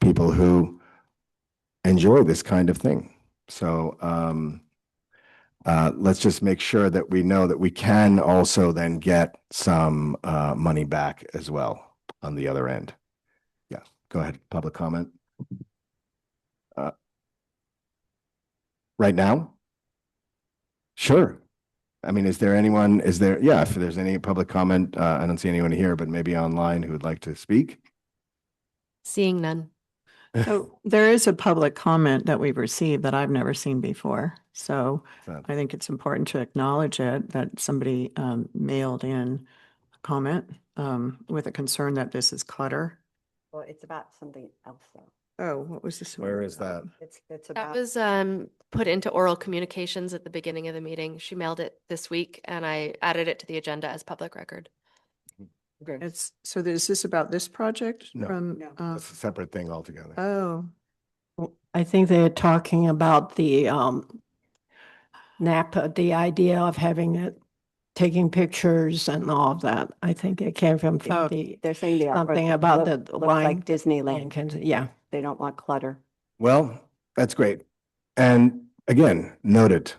people who enjoy this kind of thing. So let's just make sure that we know that we can also then get some money back as well on the other end. Yeah, go ahead, public comment. Right now? Sure. I mean, is there, if there's any public comment, I don't see anyone here, but maybe online who would like to speak? Seeing none. So there is a public comment that we've received that I've never seen before. So I think it's important to acknowledge it, that somebody mailed in a comment with a concern that this is clutter. Well, it's about something else though. Oh, what was this? Where is that? It's That about. was put into oral communications at the beginning of the meeting. She mailed it this week and I added it to the agenda as public record. So is this about this project? No. From, That's a separate thing altogether. oh, I think they're talking about the Napa, the idea of having it, taking pictures and all of that. I think it came from Oh, the They're saying the artwork something about the looks like wine. Disneyland. Yeah. They don't want clutter. Well, that's great. And again, noted.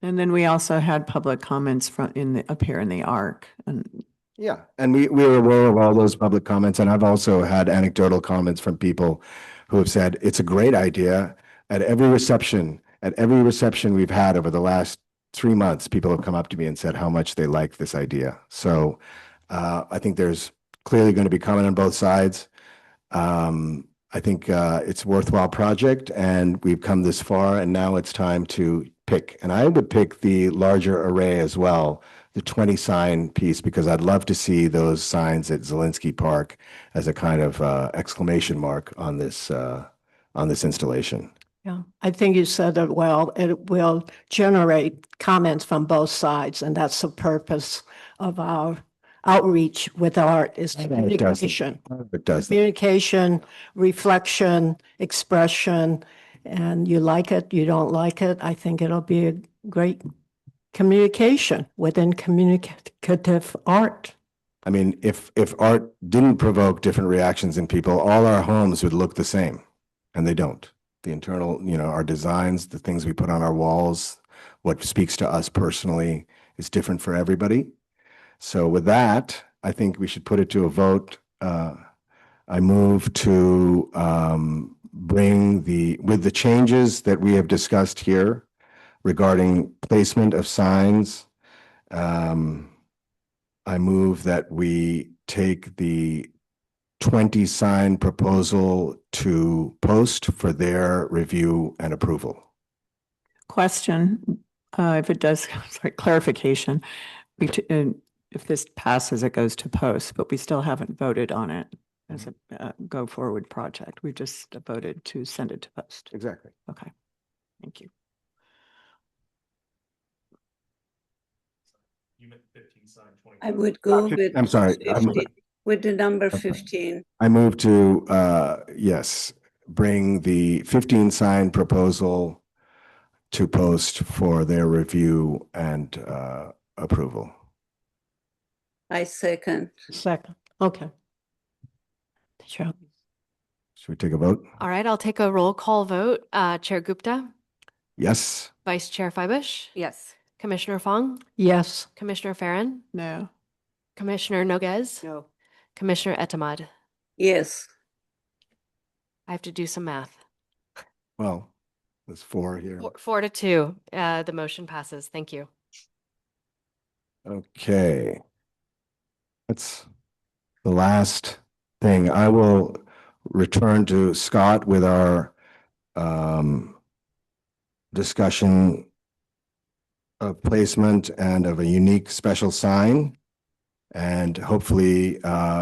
and then we also had public comments up here in the ARC. And Yeah, and we're aware of all those public comments, and I've also had anecdotal comments from people who have said it's a great idea. At every reception we've had over the last 3 months, people have come up to me and said how much they like this idea. So I think there's clearly going to be comment on both sides. I think it's a worthwhile project, and we've come this far, and now it's time to pick. And I would pick the larger array as well, the 20 sign piece, because I'd love to see those signs at Zelensky Park as a kind of exclamation mark on this installation. Yeah, I think you said it well. It will generate comments from both sides, and that's the purpose of our outreach with art is communication. It does. Communication, reflection, expression, and you like it, you don't like it. I think it'll be a great communication within communicative art. I mean, if art didn't provoke different reactions in people, all our homes would look the same, and they don't. The internal, our designs, the things we put on our walls, what speaks to us personally is different for everybody. So with that, I think we should put it to a vote. I move to bring with the changes that we have discussed here regarding placement of signs. I move that we take the 20 sign proposal to Post for their review and approval. Question, if it does, sorry, clarification. If this passes, it goes to Post, but we still haven't voted on it as a go forward project. We just voted to send it to Post. Exactly. Okay, thank you. I would go with. I'm sorry. 50 with the number 15. I move to, yes, bring the 15 sign proposal to Post for their review and approval. I second. Second, okay. Sure. Should we take a vote? All right, I'll take a roll call vote. Chair Gupta, Yes. Vice Chair Feibush, Yes. Commissioner Fong, Yes, Commissioner Farren, No. Commissioner Noguez, No. Commissioner Etamad. Yes, I have to do some math. Well, there's 4 here. 4-2, the motion passes. Thank you. Okay. That's the last thing. I will return to Scott with our discussion of placement and of a unique special sign. And hopefully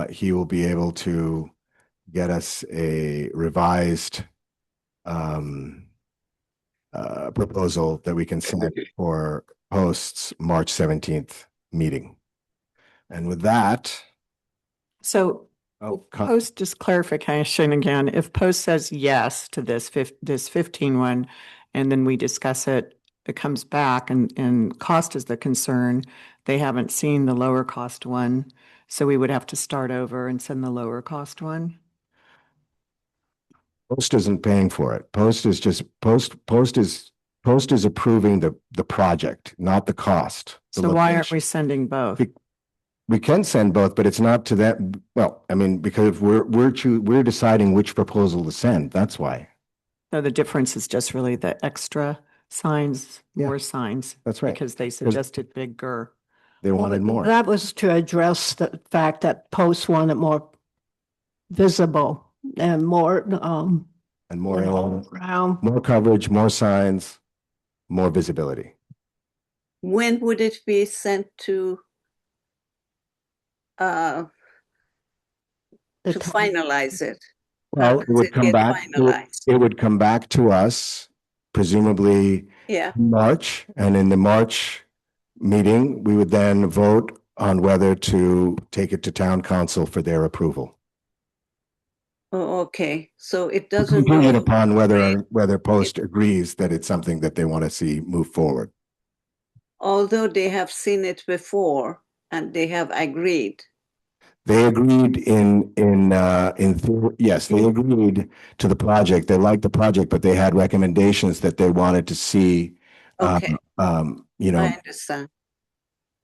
he will be able to get us a revised proposal that we can send for Post's March 17th meeting. And with that, So Post, just clarification again, if Post says yes to this 15 one, and then we discuss it, it comes back and cost is the concern. They haven't seen the lower cost one, so we would have to start over and send the lower cost one. Post isn't paying for it. Post is just Post is approving the project, not the cost. the So why aren't location. we sending both? We can send both, but it's not to that. Well, I mean, because we're deciding which proposal to send. That's why. So the difference is just really the extra signs, Yeah. more signs, That's right. because they suggested bigger. They wanted more. that was to address the fact that Post wanted more visible and more, And more, around. more coverage, more signs, more visibility. when would it be sent to the town. finalize it? Well, does it would it come get back. finalized? It would come back to us, presumably Yeah, March, and in the March meeting, we would then vote on whether to take it to town council for their approval. oh, okay, so it doesn't. Contingent go- upon whether Post agrees that it's something that they want to see move forward. Although they have seen it before and they have agreed. They agreed yes, they agreed to the project. They liked the project, but they had recommendations that they wanted to see, Okay, I understand.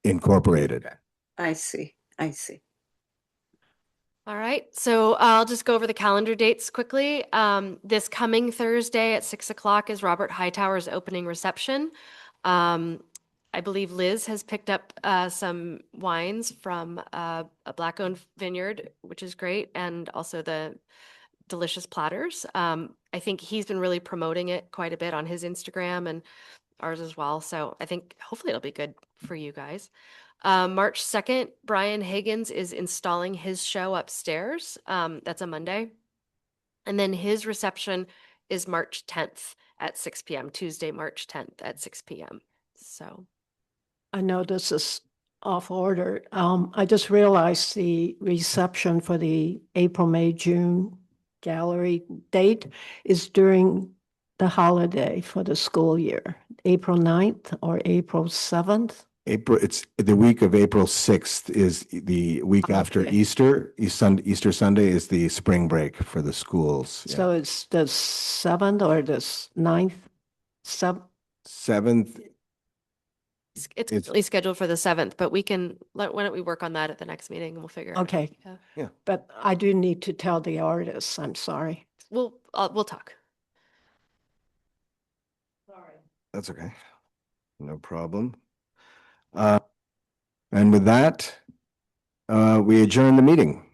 incorporated. I see. All right, so I'll just go over the calendar dates quickly. This coming Thursday at 6 o'clock is Robert Hightower's opening reception. I believe Liz has picked up some wines from a Black-owned vineyard, which is great, and also the delicious platters. I think he's been really promoting it quite a bit on his Instagram and ours as well. So I think hopefully it'll be good for you guys. March 2nd, Brian Higgins is installing his show upstairs. That's a Monday. And then his reception is March 10th at 6 p.m., Tuesday, March 10th at 6 p.m. So. I know this is off order. I just realized the reception for the April, May, June gallery date is during the holiday for the school year, April 9th or April 7th. It's the week of April 6th is the week after Okay. Easter. Easter Sunday is the spring break for the schools. Yeah. So it's the 7th or the 9th? 7th, It's It's- currently scheduled for the 7th, but why don't we work on that at the next meeting and we'll figure it out. Okay. Yeah. But I do need to tell the artists, I'm sorry. We'll talk. that's okay. No problem. And with that, we adjourn the meeting.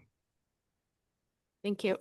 Thank you.